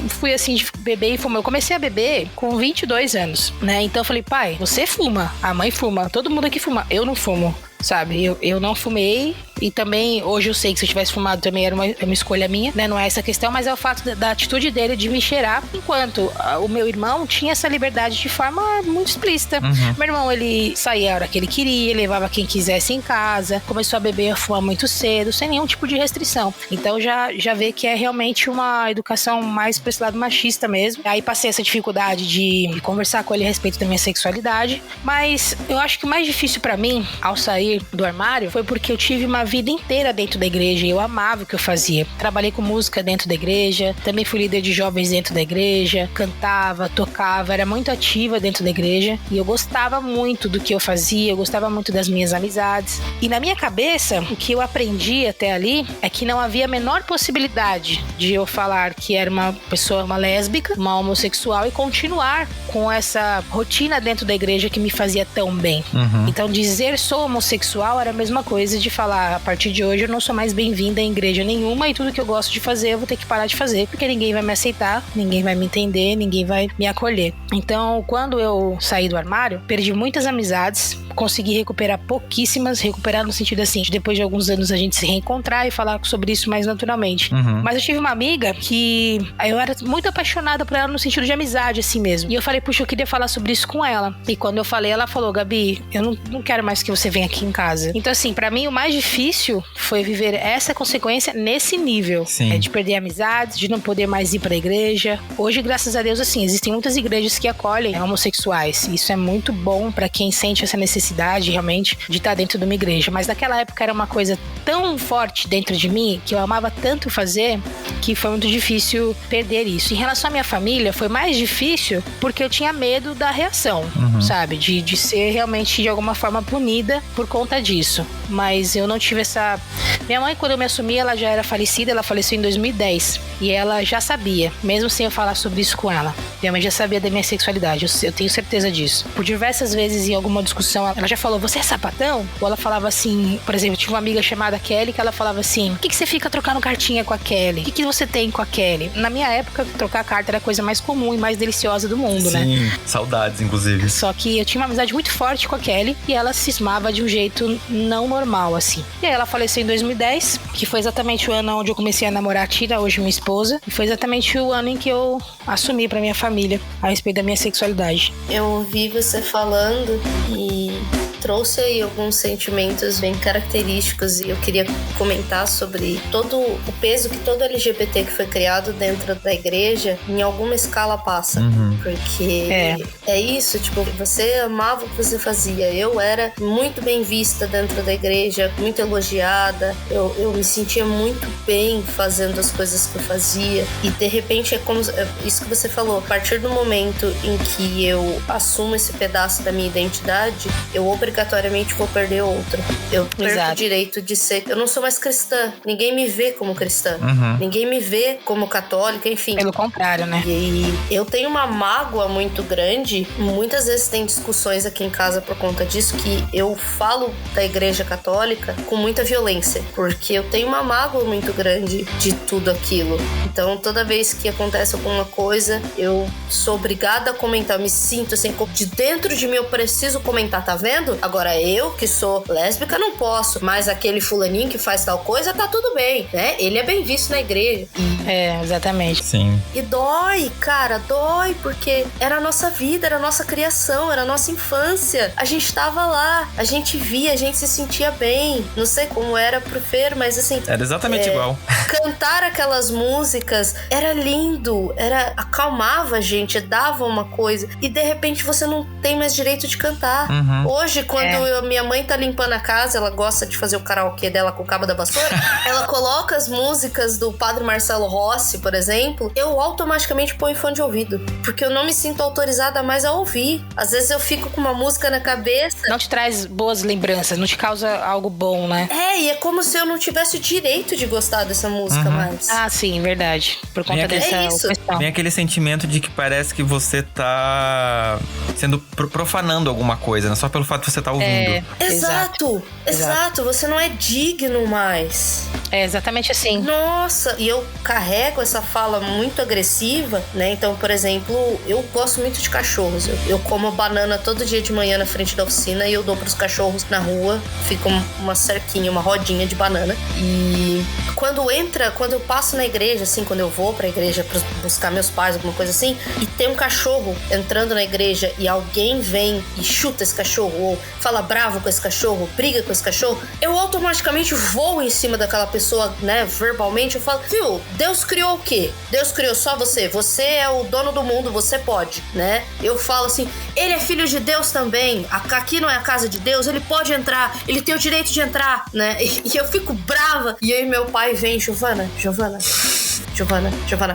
fui assim de beber e fumar. Eu comecei a beber com 22 anos, né? Então eu falei, pai, você fuma, a mãe fuma, todo mundo aqui fuma, eu não fumo. Sabe, eu não fumei e também hoje eu sei que se eu tivesse fumado também era uma escolha minha, né? Não é essa questão, mas é o fato da atitude dele de me cheirar, enquanto o meu irmão tinha essa liberdade de forma muito explícita. Meu irmão, ele saía a hora que ele queria, levava quem quisesse em casa, começou a beber e a fumar muito cedo, sem nenhum tipo de restrição. Então já vê que é realmente uma educação mais pra esse lado machista mesmo. Aí passei essa dificuldade de conversar com ele a respeito da minha sexualidade, mas eu acho que o mais difícil pra mim, ao sair do armário, foi porque eu tive uma vida inteira dentro da igreja e eu amava o que eu fazia. Trabalhei com música dentro da igreja, também fui líder de jovens dentro da igreja, cantava, tocava, era muito ativa dentro da igreja e eu gostava muito do que eu fazia, eu gostava muito das minhas amizades. E na minha cabeça, o que eu aprendi até ali é que não havia a menor possibilidade de eu falar que era uma pessoa, uma lésbica, uma homossexual e continuar com essa rotina dentro da igreja que me fazia tão bem. Então dizer sou homossexual era a mesma coisa de falar, a partir de hoje eu não sou mais bem-vinda em igreja nenhuma e tudo que eu gosto de fazer eu vou ter que parar de fazer, porque ninguém vai me aceitar, ninguém vai me entender, ninguém vai me acolher. Então, quando eu saí do armário, perdi muitas amizades, consegui recuperar pouquíssimas, recuperar no sentido assim, de depois de alguns anos a gente se reencontrar e falar sobre isso mais naturalmente. Mas eu tive uma amiga que eu era muito apaixonada por ela no sentido de amizade, assim mesmo. E eu falei, puxa, eu queria falar sobre isso com ela. E quando eu falei, ela falou, Gabi, eu não quero mais que você venha aqui em casa. Então, assim, pra mim o mais difícil foi viver essa consequência nesse nível. De perder amizades, de não poder mais ir pra igreja. Hoje, graças a Deus, assim, existem muitas igrejas que acolhem homossexuais. Isso é muito bom pra quem sente essa necessidade, realmente, de estar dentro de uma igreja. Mas naquela época era uma coisa tão forte dentro de mim, que eu amava tanto fazer, que foi muito difícil perder isso. Em relação à minha família, foi mais difícil porque eu tinha medo da reação, sabe? De ser realmente, de alguma forma, punida por conta disso. Mas eu não tive essa... Minha mãe, quando eu me assumi, ela já era falecida, ela faleceu em 2010. E ela já sabia, mesmo sem eu falar sobre isso com ela. Minha mãe já sabia da minha sexualidade, eu tenho certeza disso. Por diversas vezes, em alguma discussão, ela já falou, você é sapatão? Ou ela falava assim, por exemplo, eu tive uma amiga chamada Kelly, que ela falava assim, por que você fica trocando cartinha com a Kelly? O que você tem com a Kelly? Na minha época, trocar carta era a coisa mais comum e mais deliciosa do mundo, né? Sim, saudades, inclusive. Só que eu tinha uma amizade muito forte com a Kelly e ela cismava de um jeito não normal, assim. E aí ela faleceu em 2010, que foi exatamente o ano onde eu comecei a namorar a Tira, hoje minha esposa. E foi exatamente o ano em que eu assumi pra minha família a respeito da minha sexualidade. Eu ouvi você falando e trouxe aí alguns sentimentos bem característicos e eu queria comentar sobre todo o peso que todo LGBT que foi criado dentro da igreja em alguma escala passa. Porque é isso, tipo, você amava o que você fazia. Eu era muito bem vista dentro da igreja, muito elogiada. Eu me sentia muito bem fazendo as coisas que eu fazia. E de repente é como isso que você falou, a partir do momento em que eu assumo esse pedaço da minha identidade, eu obrigatoriamente vou perder outro. Eu perco o direito de ser... Eu não sou mais cristã. Ninguém me vê como cristã. Ninguém me vê como católica, enfim. Pelo contrário, né? E eu tenho uma mágoa muito grande. Muitas vezes tem discussões aqui em casa por conta disso, que eu falo da igreja católica com muita violência. Porque eu tenho uma mágoa muito grande de tudo aquilo. Então, toda vez que acontece alguma coisa, eu sou obrigada a comentar. Eu me sinto assim, de dentro de mim eu preciso comentar. Tá vendo? Agora eu, que sou lésbica, não posso. Mas aquele fulaninho que faz tal coisa, tá tudo bem, né? Ele é bem visto na igreja. Exatamente. Sim. E dói, cara, dói, porque era a nossa vida, era a nossa criação, era a nossa infância. A gente tava lá, a gente via, a gente se sentia bem. Não sei como era pro Fer, mas assim... Era exatamente igual. Cantar aquelas músicas era lindo, acalmava a gente, dava uma coisa. E de repente você não tem mais direito de cantar. Hoje, quando minha mãe tá limpando a casa, ela gosta de fazer o karaokê dela com o cabo da vassoura, ela coloca as músicas do Padre Marcelo Rossi, por exemplo, eu automaticamente ponho fone de ouvido, porque eu não me sinto autorizada mais a ouvir. Às vezes eu fico com uma música na cabeça. Não te traz boas lembranças, não te causa algo bom, né? E é como se eu não tivesse o direito de gostar dessa música mais. Ah, sim, verdade. Por conta dessa questão. Vem aquele sentimento de que parece que você tá sendo profanando alguma coisa, né? Só pelo fato de você estar ouvindo. Exato. Você não é digno mais. É exatamente assim. Nossa, e eu carrego essa fala muito agressiva, né? Então, por exemplo, eu gosto muito de cachorros. Eu como banana todo dia de manhã na frente da oficina e eu dou pros cachorros na rua. Fica uma cerquinha, uma rodinha de banana. E quando eu passo na igreja, assim, quando eu vou pra igreja pra buscar meus pais, alguma coisa assim, e tem um cachorro entrando na igreja e alguém vem e chuta esse cachorro, ou fala bravo com esse cachorro, briga com esse cachorro, eu automaticamente vou em cima daquela pessoa, né, verbalmente, eu falo, viu, Deus criou o quê? Deus criou só você, você é o dono do mundo, você pode, né? Eu falo assim, ele é filho de Deus também, aqui não é a casa de Deus, ele pode entrar, ele tem o direito de entrar, né? E eu fico brava, e aí meu pai vem, Giovana,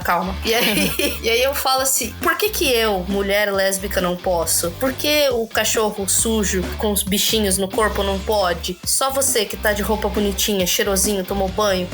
calma. E aí eu falo assim, por que eu, mulher lésbica, não posso? Por que o cachorro sujo com os bichinhos no corpo não pode? Só você que tá de roupa bonitinha, cheirosinho, tomou banho,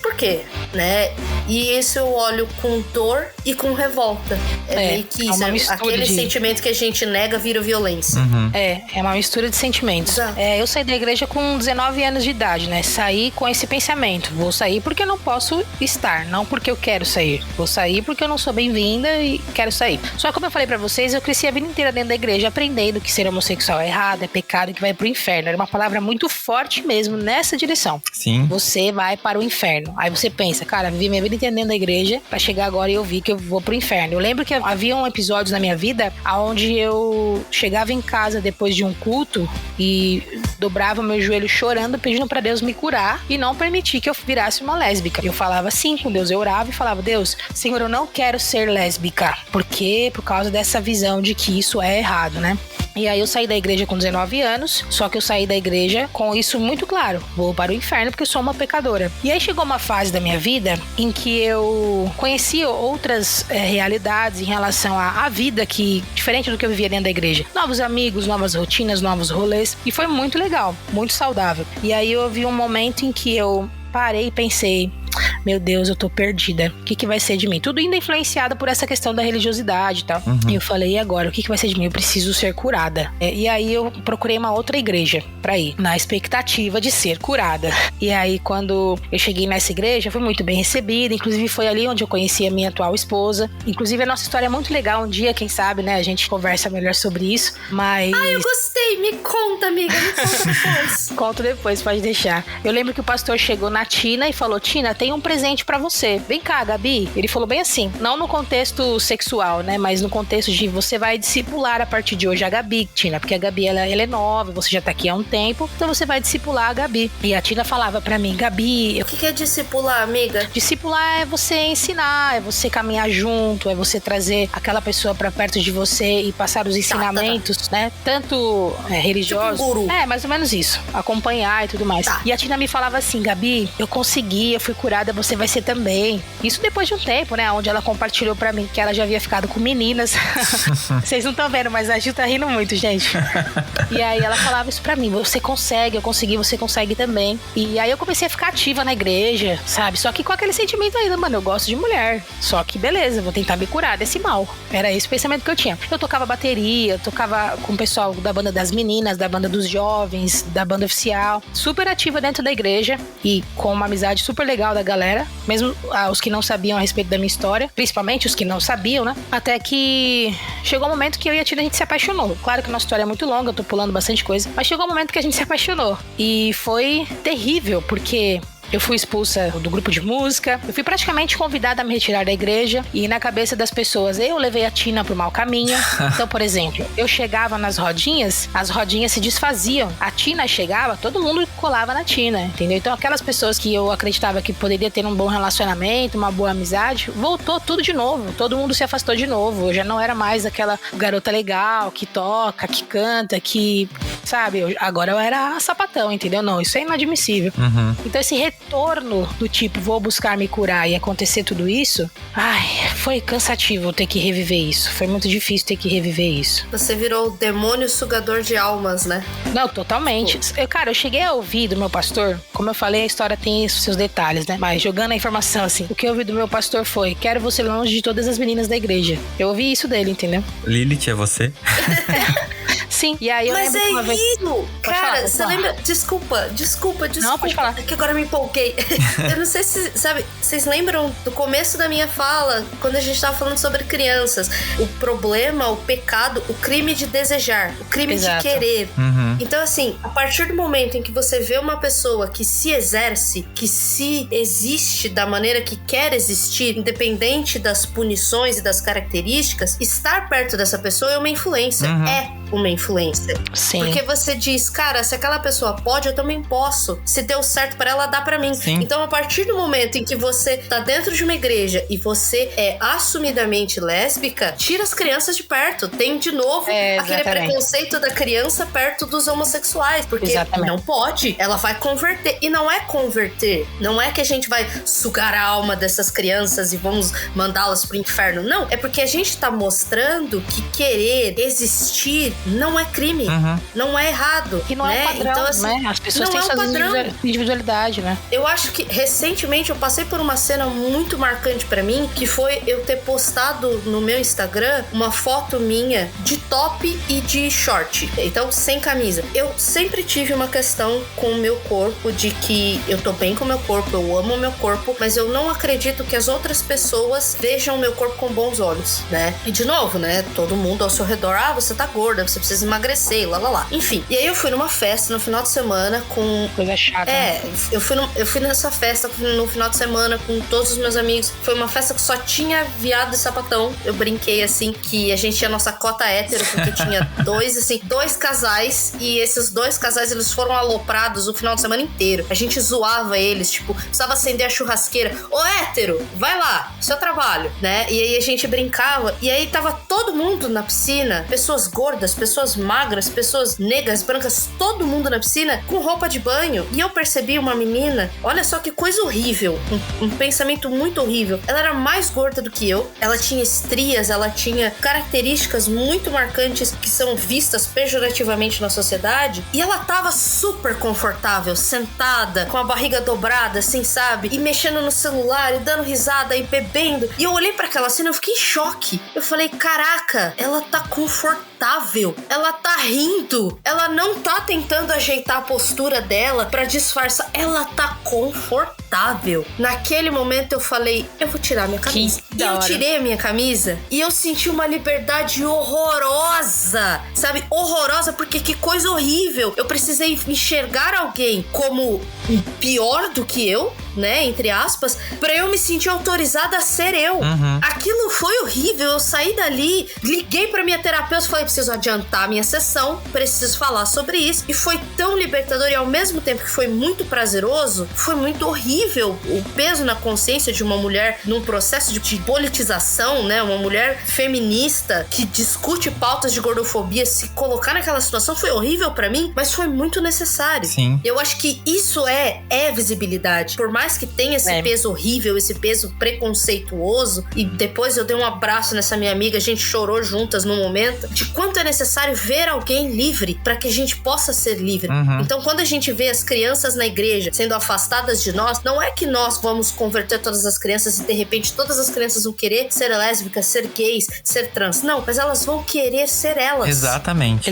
por quê? Né? E isso eu olho com dor e com revolta. Meio que isso, aquele sentimento que a gente nega vira violência. É uma mistura de sentimentos. Eu saí da igreja com 19 anos de idade, né? Saí com esse pensamento. Vou sair porque eu não posso estar, não porque eu quero sair. Vou sair porque eu não sou bem-vinda e quero sair. Só que, como eu falei pra vocês, eu cresci a vida inteira dentro da igreja aprendendo que ser homossexual é errado, é pecado, que vai pro inferno. Era uma palavra muito forte mesmo nessa direção. Sim. Você vai para o inferno. Aí você pensa, cara, vivi minha vida inteira dentro da igreja pra chegar agora e eu vi que eu vou pro inferno. Eu lembro que havia episódios na minha vida onde eu chegava em casa depois de um culto e dobrava meu joelho chorando, pedindo pra Deus me curar e não permitir que eu virasse uma lésbica. Eu falava assim com Deus, eu orava e falava, Deus, Senhor, eu não quero ser lésbica. Por quê? Por causa dessa visão de que isso é errado, né? E aí eu saí da igreja com 19 anos, só que eu saí da igreja com isso muito claro. Vou para o inferno porque eu sou uma pecadora. E aí chegou uma fase da minha vida em que eu conheci outras realidades em relação à vida que, diferente do que eu vivia dentro da igreja. Novos amigos, novas rotinas, novos rolês. E foi muito legal, muito saudável. E aí eu vi um momento em que eu parei e pensei, meu Deus, eu tô perdida. O que vai ser de mim? Tudo ainda influenciado por essa questão da religiosidade e tal. E eu falei, e agora? O que vai ser de mim? Eu preciso ser curada. E aí eu procurei uma outra igreja pra ir, na expectativa de ser curada. E aí quando eu cheguei nessa igreja, fui muito bem recebida. Inclusive foi ali onde eu conheci a minha atual esposa. Inclusive a nossa história é muito legal. Um dia, quem sabe, né, a gente conversa melhor sobre isso. Mas... eu gostei. Me conta, amiga. Me conta depois. Conto depois, pode deixar. Eu lembro que o pastor chegou na Tina e falou, Tina, tem um presente pra você. Vem cá, Gabi. Ele falou bem assim, não no contexto sexual, né, mas no contexto de você vai discipular a partir de hoje a Gabi, Tina, porque a Gabi, ela é nova, você já tá aqui há um tempo, então você vai discipular a Gabi. E a Tina falava pra mim, Gabi... O que é discipular, amiga? Discipular é você ensinar, é você caminhar junto, é você trazer aquela pessoa pra perto de você e passar os ensinamentos, né, tanto religiosos. Tipo um guru. Mais ou menos isso. Acompanhar e tudo mais. E a Tina me falava assim, Gabi, eu consegui, eu fui curada, você vai ser também. Isso depois de um tempo, né? Onde ela compartilhou pra mim que ela já havia ficado com meninas. Vocês não estão vendo, mas a Gil tá rindo muito, gente. E aí ela falava isso pra mim, você consegue, eu consegui, você consegue também. E aí eu comecei a ficar ativa na igreja, sabe? Só que com aquele sentimento ainda, mano, eu gosto de mulher. Só que beleza, vou tentar me curar desse mal. Era esse o pensamento que eu tinha. Eu tocava bateria, eu tocava com o pessoal da banda das meninas, da banda dos jovens, da banda oficial. Super ativa dentro da igreja e com uma amizade super legal da galera. era, mesmo os que não sabiam a respeito da minha história, principalmente os que não sabiam, né? Até que chegou um momento que eu e a Tina, a gente se apaixonou. Claro que nossa história é muito longa, eu tô pulando bastante coisa, mas chegou um momento que a gente se apaixonou. E foi terrível, porque eu fui expulsa do grupo de música, eu fui praticamente convidada a me retirar da igreja, e na cabeça das pessoas eu levei a Tina pro mau caminho. Então, por exemplo, eu chegava nas rodinhas, as rodinhas se desfaziam, a Tina chegava, todo mundo colava na Tina, entendeu? Então aquelas pessoas que eu acreditava que poderia ter um bom relacionamento, uma boa amizade, voltou tudo de novo, todo mundo se afastou de novo. Eu já não era mais aquela garota legal, que toca, que canta, que, sabe, agora eu era a sapatão, entendeu? Não, isso é inadmissível. Então esse retorno do tipo, vou buscar me curar e acontecer tudo isso, foi cansativo ter que reviver isso. Foi muito difícil ter que reviver isso. Você virou o demônio sugador de almas, né? Não, totalmente. Eu cheguei a ouvir do meu pastor, como eu falei, a história tem seus detalhes, né? Mas jogando a informação assim, o que eu ouvi do meu pastor foi: quero você longe de todas as meninas da igreja. Eu ouvi isso dele, entendeu? Lilith, é você? Sim, e aí eu Mas lembro que uma vez... Cara, você lembra... Desculpa. Não, pode falar. É que agora eu me empolguei. Eu não sei se, sabe, vocês lembram do começo da minha fala, quando a gente tava falando sobre crianças, o problema, o pecado, o crime de desejar, o crime Exato. de querer. Então, assim, a partir do momento em que você vê uma pessoa que se exerce, que se existe da maneira que quer existir, independente das punições e das características, estar perto dessa pessoa é uma influência. É uma influência. Sim. Porque você diz, cara, se aquela pessoa pode, eu também posso. Se deu certo pra ela, dá pra mim. Sim. Então, a partir do momento em que você tá dentro de uma igreja e você é assumidamente lésbica, tira as crianças de perto. Tem, de novo, aquele preconceito da criança perto dos homossexuais. Porque não pode. Ela vai converter. E não é converter. Não é que a gente vai sugar a alma dessas crianças e vamos mandá-las pro inferno. Não. É porque a gente tá mostrando que querer existir não é crime. Não é errado. Que não né? é um padrão, então, assim, né? As pessoas têm suas individualidade, né? Eu acho que recentemente eu passei por uma cena muito marcante pra mim, que foi eu ter postado no meu Instagram uma foto minha de top e de short. Então, sem camisa. Eu sempre tive uma questão com o meu corpo, de que eu tô bem com o meu corpo, eu amo o meu corpo, mas eu não acredito que as outras pessoas vejam o meu corpo com bons olhos, né? E de novo, né? Todo mundo ao seu redor, você tá gorda, você precisa emagrecer, lá. Enfim. E aí eu fui numa festa no final de semana com... Coisa chata. Eu fui nessa festa no final de semana com todos os meus amigos. Foi uma festa que só tinha viado e sapatão. Eu brinquei, assim, que a gente tinha nossa cota hétero, porque tinha dois casais, e esses dois casais, eles foram aloprados o final de semana inteiro. A gente zoava eles, tipo, precisava acender a churrasqueira. Ô, hétero, vai lá, seu trabalho, né? E aí a gente brincava, e aí tava todo mundo na piscina, pessoas gordas, pessoas magras, pessoas negras, brancas, todo mundo na piscina com roupa de banho. E eu percebi uma menina, olha só que coisa horrível, um pensamento muito horrível. Ela era mais gorda do que eu, ela tinha estrias, ela tinha características muito marcantes que são vistas pejorativamente na sociedade, e ela tava super confortável, sentada, com a barriga dobrada, assim, sabe? E mexendo no celular, e dando risada, e bebendo. E eu olhei pra aquela cena e eu fiquei em choque. Eu falei, caraca, ela tá confortável, ela tá rindo, ela não tá tentando ajeitar a postura dela pra disfarçar, ela tá confortável. Naquele momento eu falei, eu vou tirar minha camisa. E eu tirei a minha camisa e eu senti uma liberdade horrorosa, sabe? Horrorosa, porque que coisa horrível. Eu precisei enxergar alguém como pior do que eu, né, entre aspas, pra eu me sentir autorizada a ser eu. Aquilo foi horrível. Eu saí dali, liguei pra minha terapeuta e falei, preciso adiantar a minha sessão, preciso falar sobre isso. E foi tão libertador, e ao mesmo tempo que foi muito prazeroso, foi muito horrível. O peso na consciência de uma mulher num processo de politização, né, uma mulher feminista que discute pautas de gordofobia, se colocar naquela situação foi horrível pra mim, mas foi muito necessário. Sim. Eu acho que isso é visibilidade. Por mais que tenha esse peso horrível, esse peso preconceituoso, e depois eu dei um abraço nessa minha amiga, a gente chorou juntas no momento, de quanto é necessário ver alguém livre para que a gente possa ser livre. Então, quando a gente vê as crianças na igreja sendo afastadas de nós, Não é que nós vamos converter todas as crianças e de repente todas as crianças vão querer ser lésbicas, ser gays, ser trans. Não, mas elas vão querer ser elas. Exatamente.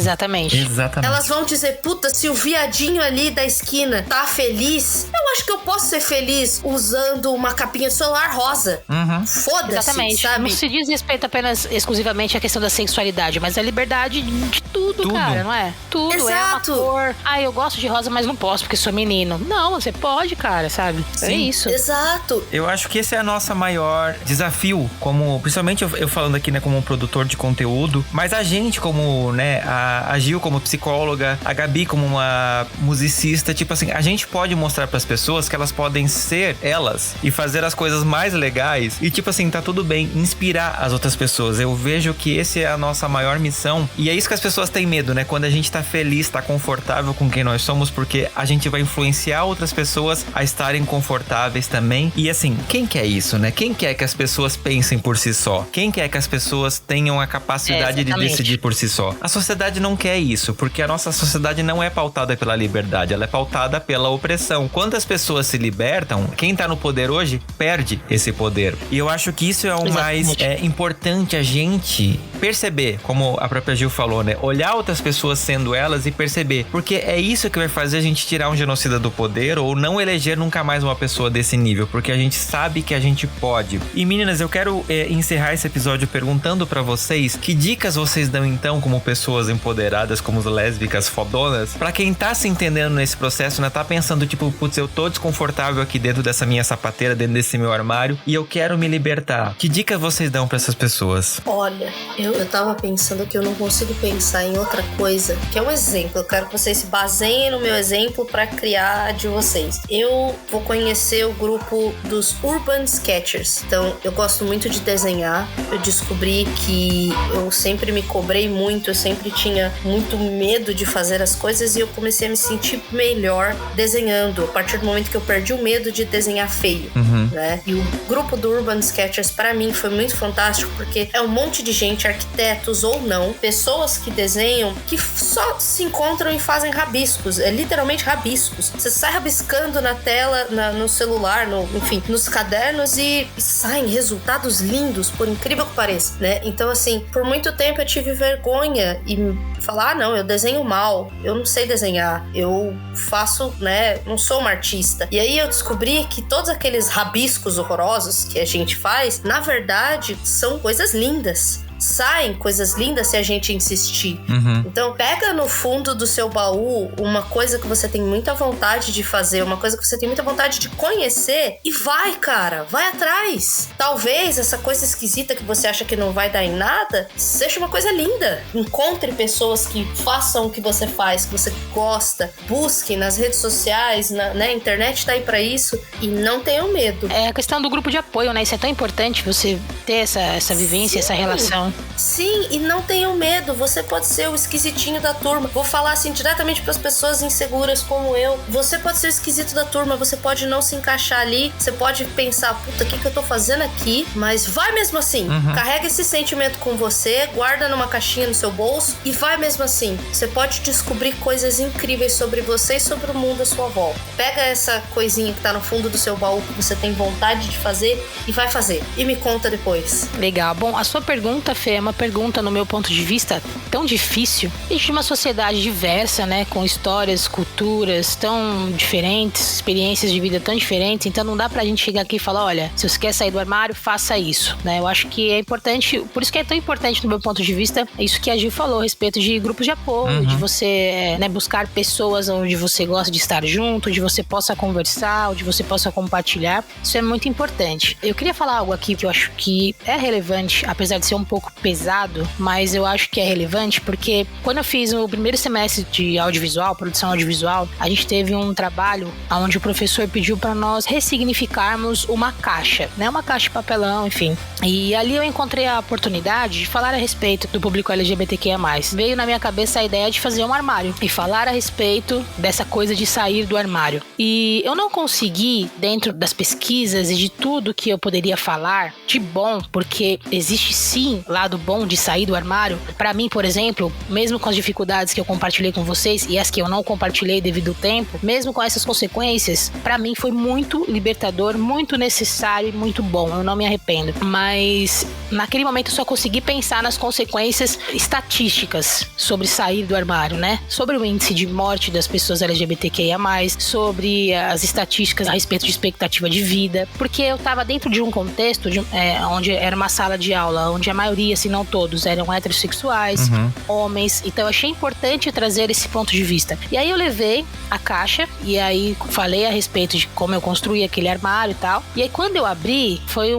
Elas vão dizer, puta, se o viadinho ali da esquina tá feliz, eu acho que eu posso ser feliz usando uma capinha de celular rosa. Foda-se, sabe? Não se diz respeito apenas exclusivamente à questão da sexualidade, mas a liberdade de tudo, cara, não é? Tudo. Exato. É uma cor. Eu gosto de rosa, mas não posso porque sou menino. Não, você pode, cara, sabe? Sim. É isso. Exato. Eu acho que esse é a nossa maior desafio, como, principalmente eu falando aqui, né, como um produtor de conteúdo, mas a gente como, né, a Gil como psicóloga, a Gabi como uma musicista, tipo assim, a gente pode mostrar pras pessoas que elas podem ser elas e fazer as coisas mais legais e, tipo assim, tá tudo bem, inspirar as outras pessoas. Eu vejo que esse é a nossa maior missão e é isso que as pessoas têm medo, né, quando a gente tá feliz, tá confortável com quem nós somos, porque a gente vai influenciar outras pessoas a estarem confortáveis também. E assim, quem quer isso, né? Quem quer que as pessoas pensem por si só? Quem quer que as pessoas tenham a capacidade de decidir por si só? A sociedade não quer isso, porque a nossa sociedade não é pautada pela liberdade, ela é pautada pela opressão. Quando as pessoas se libertam, quem tá no poder hoje perde esse poder. E eu acho que isso é o mais importante a gente perceber, como a própria Gil falou, né? Olhar outras pessoas sendo elas e perceber, porque é isso que vai fazer a gente tirar um genocida do poder ou não eleger nunca mais uma pessoa desse nível, porque a gente sabe que a gente pode. E meninas, eu quero encerrar esse episódio perguntando pra vocês que dicas vocês dão então como pessoas empoderadas, como lésbicas fodonas, pra quem tá se entendendo nesse processo, né? Tá pensando tipo, putz, eu tô desconfortável aqui dentro dessa minha sapateira, dentro desse meu armário e eu quero me libertar. Que dicas vocês dão pra essas pessoas? Olha, eu tava pensando que eu não consigo pensar em outra coisa, que é um exemplo. Eu quero que vocês se baseiem no meu exemplo pra criar de vocês. Eu vou conhecer o grupo dos Urban Sketchers. Então, eu gosto muito de desenhar. Eu descobri que eu sempre me cobrei muito, eu sempre tinha muito medo de fazer as coisas e eu comecei a me sentir melhor desenhando, a partir do momento que eu perdi o medo de desenhar feio, né? E o grupo do Urban Sketchers, pra mim, foi muito fantástico, porque é um monte de gente, arquitetos ou não, pessoas que desenham, que só se encontram e fazem rabiscos, é literalmente rabiscos. Você sai rabiscando na tela, no celular, enfim, nos cadernos e saem resultados lindos, por incrível que pareça, né? Então, assim, por muito tempo eu tive vergonha e falar, não, eu desenho mal, eu não sei desenhar, eu faço, né, não sou uma artista. E aí eu descobri que todos aqueles rabiscos horrorosos que a gente faz, na verdade, são coisas lindas. Saem coisas lindas se a gente insistir. Então pega no fundo do seu baú uma coisa que você tem muita vontade de fazer, uma coisa que você tem muita vontade de conhecer e vai, cara, vai atrás. Talvez essa coisa esquisita que você acha que não vai dar em nada seja uma coisa linda. Encontre pessoas que façam o que você faz, que você gosta, busque nas redes sociais, na internet tá aí pra isso e não tenham medo. É a questão do grupo de apoio, né? Isso é tão importante, você ter essa vivência, essa relação. Sim, e não tenham medo, você pode ser o esquisitinho da turma. Vou falar assim diretamente para as pessoas inseguras como eu. Você pode ser o esquisito da turma, você pode não se encaixar ali, você pode pensar, puta, o que eu tô fazendo aqui? Mas vai mesmo assim, carrega esse sentimento com você, guarda numa caixinha no seu bolso e vai mesmo assim. Você pode descobrir coisas incríveis sobre você e sobre o mundo à sua volta. Pega essa coisinha que tá no fundo do seu baú que você tem vontade de fazer e vai fazer. E me conta depois. Legal. Bom, a sua pergunta, Fê, é uma pergunta, no meu ponto de vista, tão difícil. A gente tem uma sociedade diversa, né? Com histórias, culturas tão diferentes, experiências de vida tão diferentes. Então não dá pra gente chegar aqui e falar, olha, se você quer sair do armário, faça isso, né? Eu acho que é importante, por isso que é tão importante no meu ponto de vista, é isso que a Gil falou a respeito de grupos de apoio, de você buscar pessoas onde você gosta de estar junto, onde você possa conversar, onde você possa compartilhar. Isso é muito importante. Eu queria falar algo aqui que eu acho que é relevante, apesar de ser um pouco pesado, mas eu acho que é relevante porque quando eu fiz o primeiro semestre de audiovisual, produção audiovisual, a gente teve um trabalho onde o professor pediu para nós ressignificarmos uma caixa, né? Uma caixa de papelão, enfim. E ali eu encontrei a oportunidade de falar a respeito do público LGBTQIA+. Veio na minha cabeça a ideia de fazer um armário e falar a respeito dessa coisa de sair do armário. E eu não consegui, dentro das pesquisas e de tudo que eu poderia falar de bom, porque existe sim lado bom de sair do armário, pra mim, por exemplo, mesmo com as dificuldades que eu compartilhei com vocês e as que eu não compartilhei devido ao tempo, mesmo com essas consequências, pra mim foi muito libertador, muito necessário e muito bom. Eu não me arrependo. Mas naquele momento eu só consegui pensar nas consequências estatísticas sobre sair do armário, né? Sobre o índice de morte das pessoas LGBTQIA+, sobre as estatísticas a respeito de expectativa de vida, porque eu tava dentro de um contexto onde era uma sala de aula, onde a maioria, se não todos, eram heterossexuais, homens, então eu achei importante trazer esse ponto de vista. E aí eu levei a caixa, e aí falei a respeito de como eu construí aquele armário e tal, e aí quando eu abri, foi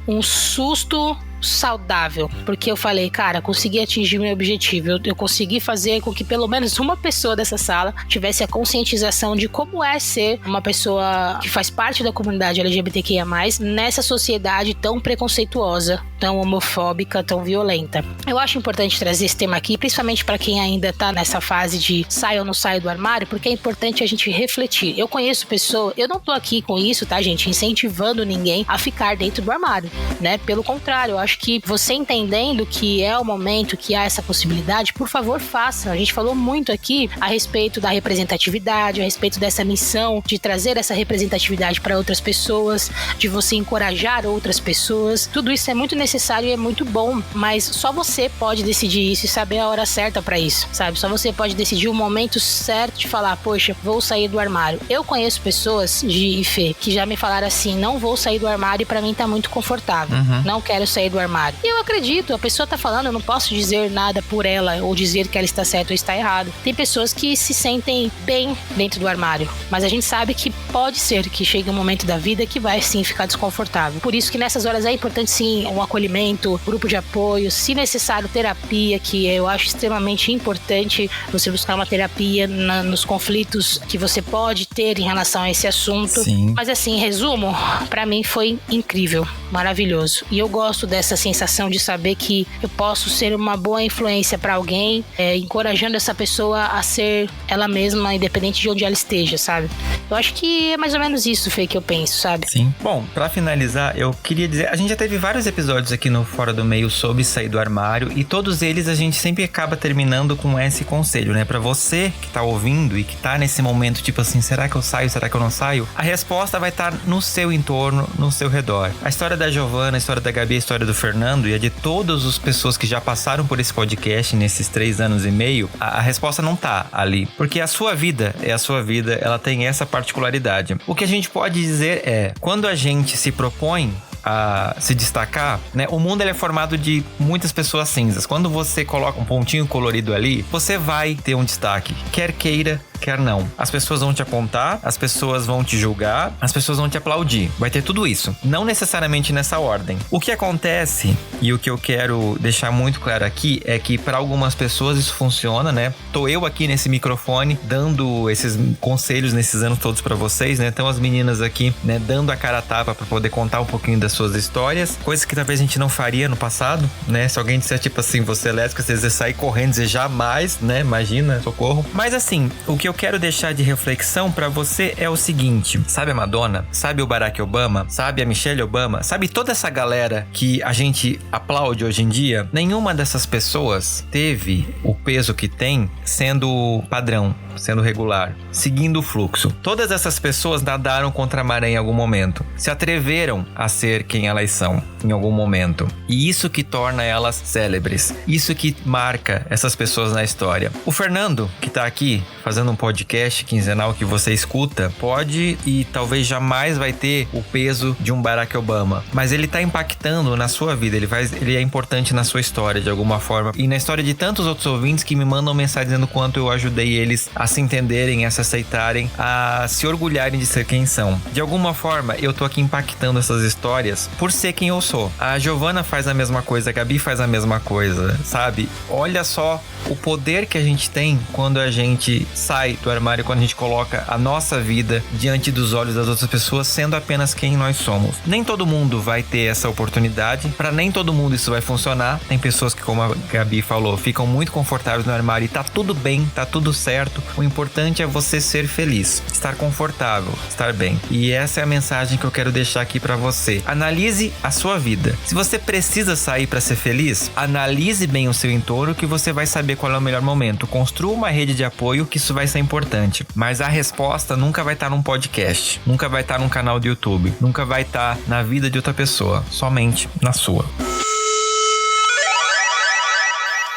um susto saudável, porque eu falei, cara, consegui atingir meu objetivo, eu consegui fazer com que pelo menos uma pessoa dessa sala tivesse a conscientização de como é ser uma pessoa que faz parte da comunidade LGBTQIA+, nessa sociedade tão preconceituosa, tão homofóbica, tão violenta. Eu acho importante trazer esse tema aqui, principalmente para quem ainda tá nessa fase de sai ou não sai do armário, porque é importante a gente refletir. Eu conheço pessoas, eu não tô aqui com isso, tá, gente, incentivando ninguém a ficar dentro do armário, né? Pelo contrário, eu acho que você entendendo que é o momento, que há essa possibilidade, por favor, faça. A gente falou muito aqui a respeito da representatividade, a respeito dessa missão de trazer essa representatividade para outras pessoas, de você encorajar outras pessoas. Tudo isso é muito necessário e é muito bom, mas só você pode decidir isso e saber a hora certa para isso, sabe? Só você pode decidir o momento certo de falar, poxa, vou sair do armário. Eu conheço pessoas, Gi e Fê, que já me falaram assim, não vou sair do armário e para mim tá muito confortável. Não quero sair do armário. E eu acredito, a pessoa tá falando, eu não posso dizer nada por ela ou dizer que ela está certa ou está errada. Tem pessoas que se sentem bem dentro do armário, mas a gente sabe que pode ser que chegue um momento da vida que vai sim ficar desconfortável. Por isso que nessas horas é importante sim um acolhimento, grupo de apoio, se necessário terapia, que eu acho extremamente importante você buscar uma terapia nos conflitos que você pode ter em relação a esse assunto. Sim. Mas assim, em resumo, pra mim foi incrível, maravilhoso. E eu gosto dessa sensação de saber que eu posso ser uma boa influência para alguém, encorajando essa pessoa a ser ela mesma, independente de onde ela esteja, sabe? Eu acho que é mais ou menos isso, Fê, que eu penso, sabe? Sim. Bom, pra finalizar, eu queria dizer, a gente já teve vários episódios aqui no Fora do Meio sobre sair do armário, e todos eles a gente sempre acaba terminando com esse conselho, né? Pra você que tá ouvindo e que tá nesse momento, tipo assim, será que eu saio, será que eu não saio? A resposta vai estar no seu entorno, no seu redor. A história da Giovana, a história da Gabi, a história do Fernando e a de todas as pessoas que já passaram por esse podcast nesses 3 anos e meio, a resposta não tá ali. Porque a sua vida é a sua vida, ela tem essa particularidade. O que a gente pode dizer é, quando a gente se propõe a se destacar, né? O mundo ele é formado de muitas pessoas cinzas. Quando você coloca um pontinho colorido ali, você vai ter um destaque, quer queira, quer não. As pessoas vão te apontar, as pessoas vão te julgar, as pessoas vão te aplaudir. Vai ter tudo isso. Não necessariamente nessa ordem. O que acontece, e o que eu quero deixar muito claro aqui, é que para algumas pessoas isso funciona, né? Tô eu aqui nesse microfone dando esses conselhos nesses anos todos para vocês, né? Então as meninas aqui, né, dando a cara a tapa para poder contar um pouquinho das suas histórias, coisas que talvez a gente não faria no passado, né? Se alguém disser tipo assim, você é lésbica, você sair correndo, dizer jamais, né? Imagina, socorro. Mas assim, o que eu quero deixar de reflexão pra você é o seguinte, sabe a Madonna? Sabe o Barack Obama? Sabe a Michelle Obama? Sabe toda essa galera que a gente aplaude hoje em dia? Nenhuma dessas pessoas teve o peso que tem sendo padrão, sendo regular, seguindo o fluxo. Todas essas pessoas nadaram contra a maré em algum momento, se atreveram a ser quem elas são em algum momento. E isso que torna elas célebres. Isso que marca essas pessoas na história. O Fernando, que tá aqui fazendo um podcast quinzenal que você escuta, pode e talvez jamais vai ter o peso de um Barack Obama, mas ele tá impactando na sua vida, ele é importante na sua história de alguma forma, e na história de tantos outros ouvintes que me mandam mensagem dizendo quanto eu ajudei eles a se entenderem, a se aceitarem, a se orgulharem de ser quem são. De alguma forma, eu tô aqui impactando essas histórias por ser quem eu sou. A Giovana faz a mesma coisa, a Gabi faz a mesma coisa, sabe? Olha só o poder que a gente tem quando a gente sai sai do armário quando a gente coloca a nossa vida diante dos olhos das outras pessoas, sendo apenas quem nós somos. Nem todo mundo vai ter essa oportunidade, para nem todo mundo isso vai funcionar. Tem pessoas que, como a Gabi falou, ficam muito confortáveis no armário e tá tudo bem, tá tudo certo. O importante é você ser feliz, estar confortável, estar bem. E essa é a mensagem que eu quero deixar aqui para você. Analise a sua vida. Se você precisa sair para ser feliz, analise bem o seu entorno, que você vai saber qual é o melhor momento. Construa uma rede de apoio, que isso vai ser importante. Mas a resposta nunca vai estar num podcast, nunca vai estar num canal do YouTube, nunca vai estar na vida de outra pessoa, somente na sua.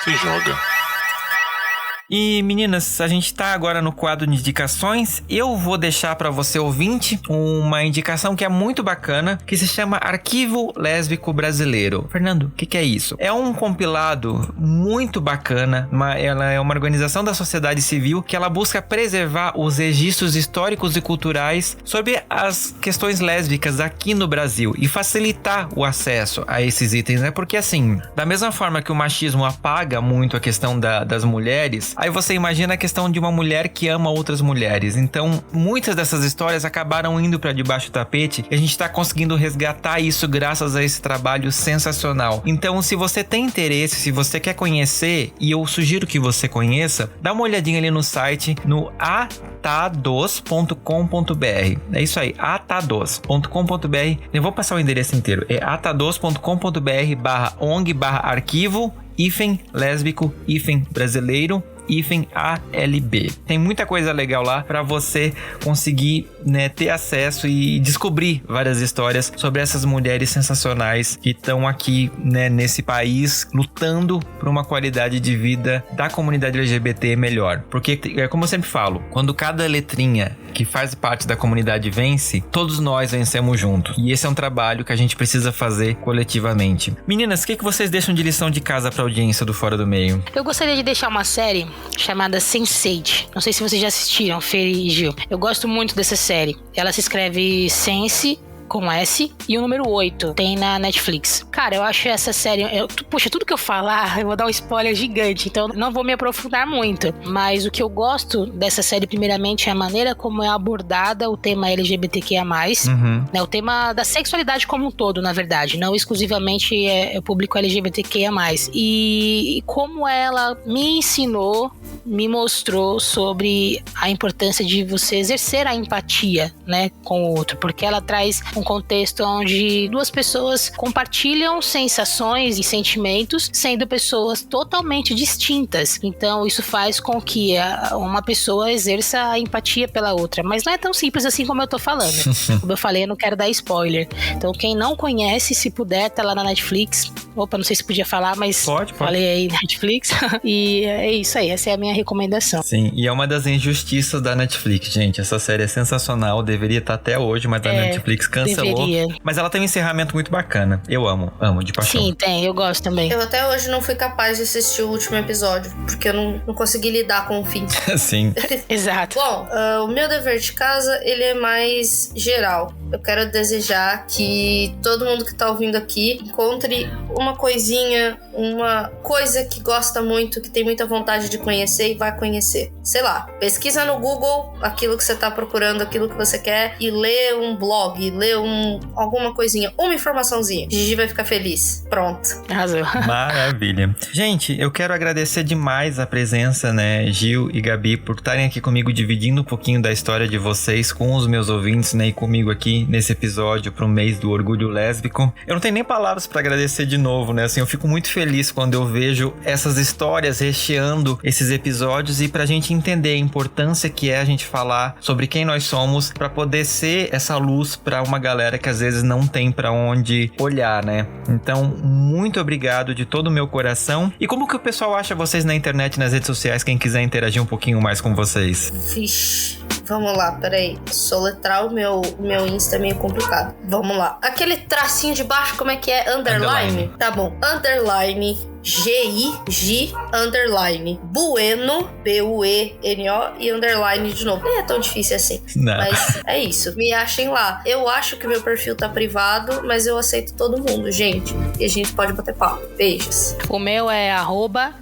Se joga. E meninas, a gente tá agora no quadro de indicações. Eu vou deixar para você ouvinte uma indicação que é muito bacana, que se chama Arquivo Lésbico Brasileiro. Fernando, o que é isso? É um compilado muito bacana, ela é uma organização da sociedade civil que ela busca preservar os registros históricos e culturais sobre as questões lésbicas aqui no Brasil e facilitar o acesso a esses itens, né? Porque assim, da mesma forma que o machismo apaga muito a questão das mulheres, aí você imagina a questão de uma mulher que ama outras mulheres. Então, muitas dessas histórias acabaram indo para debaixo do tapete e a gente está conseguindo resgatar isso graças a esse trabalho sensacional. Então, se você tem interesse, se você quer conhecer, e eu sugiro que você conheça, dá uma olhadinha ali no site, no atados.com.br. É isso aí, atados.com.br. Eu vou passar o endereço inteiro. É atados.com.br/ong/arquivo lésbico brasileiro ALB. Tem muita coisa legal lá para você conseguir, né, ter acesso e descobrir várias histórias sobre essas mulheres sensacionais que estão aqui, né, nesse país lutando por uma qualidade de vida da comunidade LGBT melhor. Porque, como eu sempre falo, quando cada letrinha que faz parte da comunidade vence, todos nós vencemos juntos. E esse é um trabalho que a gente precisa fazer coletivamente. Meninas, o que vocês deixam de lição de casa para a audiência do Fora do Meio? Eu gostaria de deixar uma série chamada Sense8. Não sei se vocês já assistiram, Fê e Gil. Eu gosto muito dessa série. Ela se escreve Sense com S e o número 8 tem na Netflix. Cara, eu acho essa série... Puxa, tudo que eu falar, eu vou dar um spoiler gigante, então não vou me aprofundar muito. Mas o que eu gosto dessa série, primeiramente, é a maneira como é abordada o tema LGBTQIA+, né, o tema da sexualidade como um todo, na verdade, não exclusivamente o público LGBTQIA+. E como ela me ensinou, me mostrou sobre a importância de você exercer a empatia, né, com o outro, porque ela traz um contexto onde duas pessoas compartilham sensações e sentimentos, sendo pessoas totalmente distintas. Então isso faz com que uma pessoa exerça a empatia pela outra, mas não é tão simples assim como eu tô falando. Como eu falei, eu não quero dar spoiler. Então quem não conhece, se puder, tá lá na Netflix. Opa, não sei se podia falar, mas pode. Falei aí Netflix. E é isso aí, essa é a minha recomendação. Sim, e é uma das injustiças da Netflix, gente. Essa série é sensacional, deveria estar até hoje, mas a Netflix cancelou. Deveria. Mas ela tem um encerramento muito bacana. Eu amo de paixão. Sim, tem, eu gosto também. Eu até hoje não fui capaz de assistir o último episódio, porque eu não consegui lidar com o fim. Sim. Exato. Bom, o meu dever de casa, ele é mais geral. Eu quero desejar que todo mundo que tá ouvindo aqui encontre uma coisinha, uma coisa que gosta muito, que tem muita vontade de conhecer e vai conhecer. Sei lá, pesquisa no Google aquilo que você tá procurando, aquilo que você quer, e lê um blog, lê alguma coisinha, uma informaçãozinha. Gigi vai ficar feliz. Pronto. Arrasou. Maravilha. Gente, eu quero agradecer demais a presença, né, Gil e Gabi, por estarem aqui comigo, dividindo um pouquinho da história de vocês com os meus ouvintes, né, e comigo aqui nesse episódio pro mês do Orgulho Lésbico. Eu não tenho nem palavras pra agradecer de novo, né, assim, eu fico muito feliz quando eu vejo essas histórias recheando esses episódios e pra gente entender a importância que é a gente falar sobre quem nós somos pra poder ser essa luz pra uma galera que às vezes não tem pra onde olhar, né? Então, muito obrigado de todo o meu coração. E como que o pessoal acha vocês na internet, nas redes sociais, quem quiser interagir um pouquinho mais com vocês? Vixe, vamos lá, peraí. Soletrar o meu Insta é meio complicado. Vamos lá. Aquele tracinho de baixo, como é que é? Underline? Tá bom. Underline G-I-G _ Bueno, B-U-E-N-O e underline de novo. Nem é tão difícil assim. Não. Mas é isso. Me achem lá. Eu acho que meu perfil tá privado, mas eu aceito todo mundo, gente. E a gente pode bater papo. Beijos. O meu é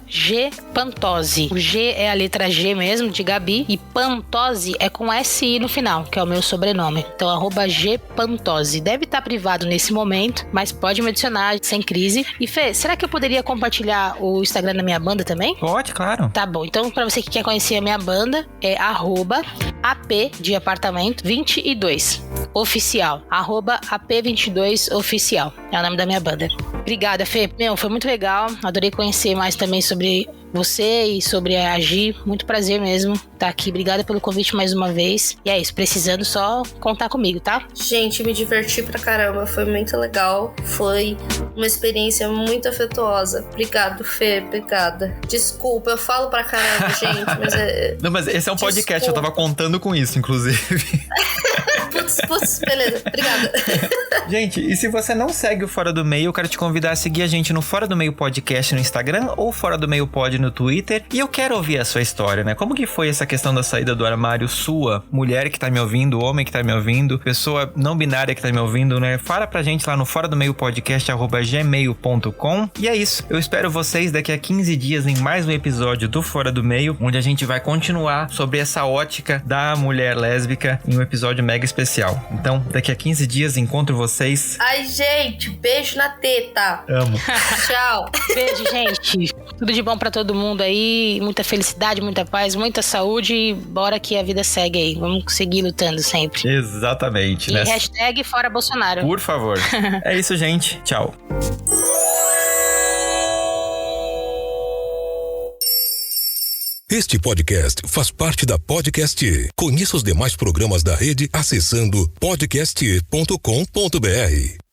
@Gpantose. O G é a letra G mesmo, de Gabi. E Pantose é com S-I no final, que é o meu sobrenome. Então, @Gpantose. Deve estar privado nesse momento, mas pode me adicionar sem crise. E Fê, será que eu poderia compartilhar o Instagram da minha banda também? Pode, claro. Tá bom. Então, pra você que quer conhecer a minha banda, é @AP de apartamento 22 oficial. @AP22 oficial. É o nome da minha banda. Obrigada, Fê. Meu, foi muito legal. Adorei conhecer mais também sobre você e sobre a Gi. Muito prazer mesmo estar aqui. Obrigada pelo convite mais uma vez. E é isso, precisando só contar comigo, tá? Gente, me diverti pra caramba. Foi muito legal. Foi uma experiência muito afetuosa. Obrigado, Fê. Obrigada. Desculpa, eu falo pra caramba, gente, mas é... Não, mas esse é um podcast, Desculpa. eu tava contando com isso, inclusive. Putz, beleza. Obrigada. Gente, e se você não segue o Fora do Meio, eu quero te convidar a seguir a gente no Fora do Meio Podcast no Instagram ou Fora do Meio Pod no Twitter. E eu quero ouvir a sua história, né? Como que foi essa questão da saída do armário sua? Mulher que tá me ouvindo, homem que tá me ouvindo, pessoa não binária que tá me ouvindo, né? Fala pra gente lá no Fora do Meio Podcast @gmail.com. E é isso. Eu espero vocês daqui a 15 dias em mais um episódio do Fora do Meio, onde a gente vai continuar sobre essa ótica da mulher lésbica em um episódio mega especial. Então, daqui a 15 dias encontro vocês. Ai, gente, beijo na teta. Amo. Tchau. Beijo, gente. Tudo de bom pra todo mundo aí. Muita felicidade, muita paz, muita saúde. E bora que a vida segue aí. Vamos seguir lutando sempre. Exatamente, E né? hashtag Fora Bolsonaro. Por favor. É isso, gente. Tchau. Este podcast faz parte da Podcast. Conheça os demais programas da rede acessando podcast.com.br.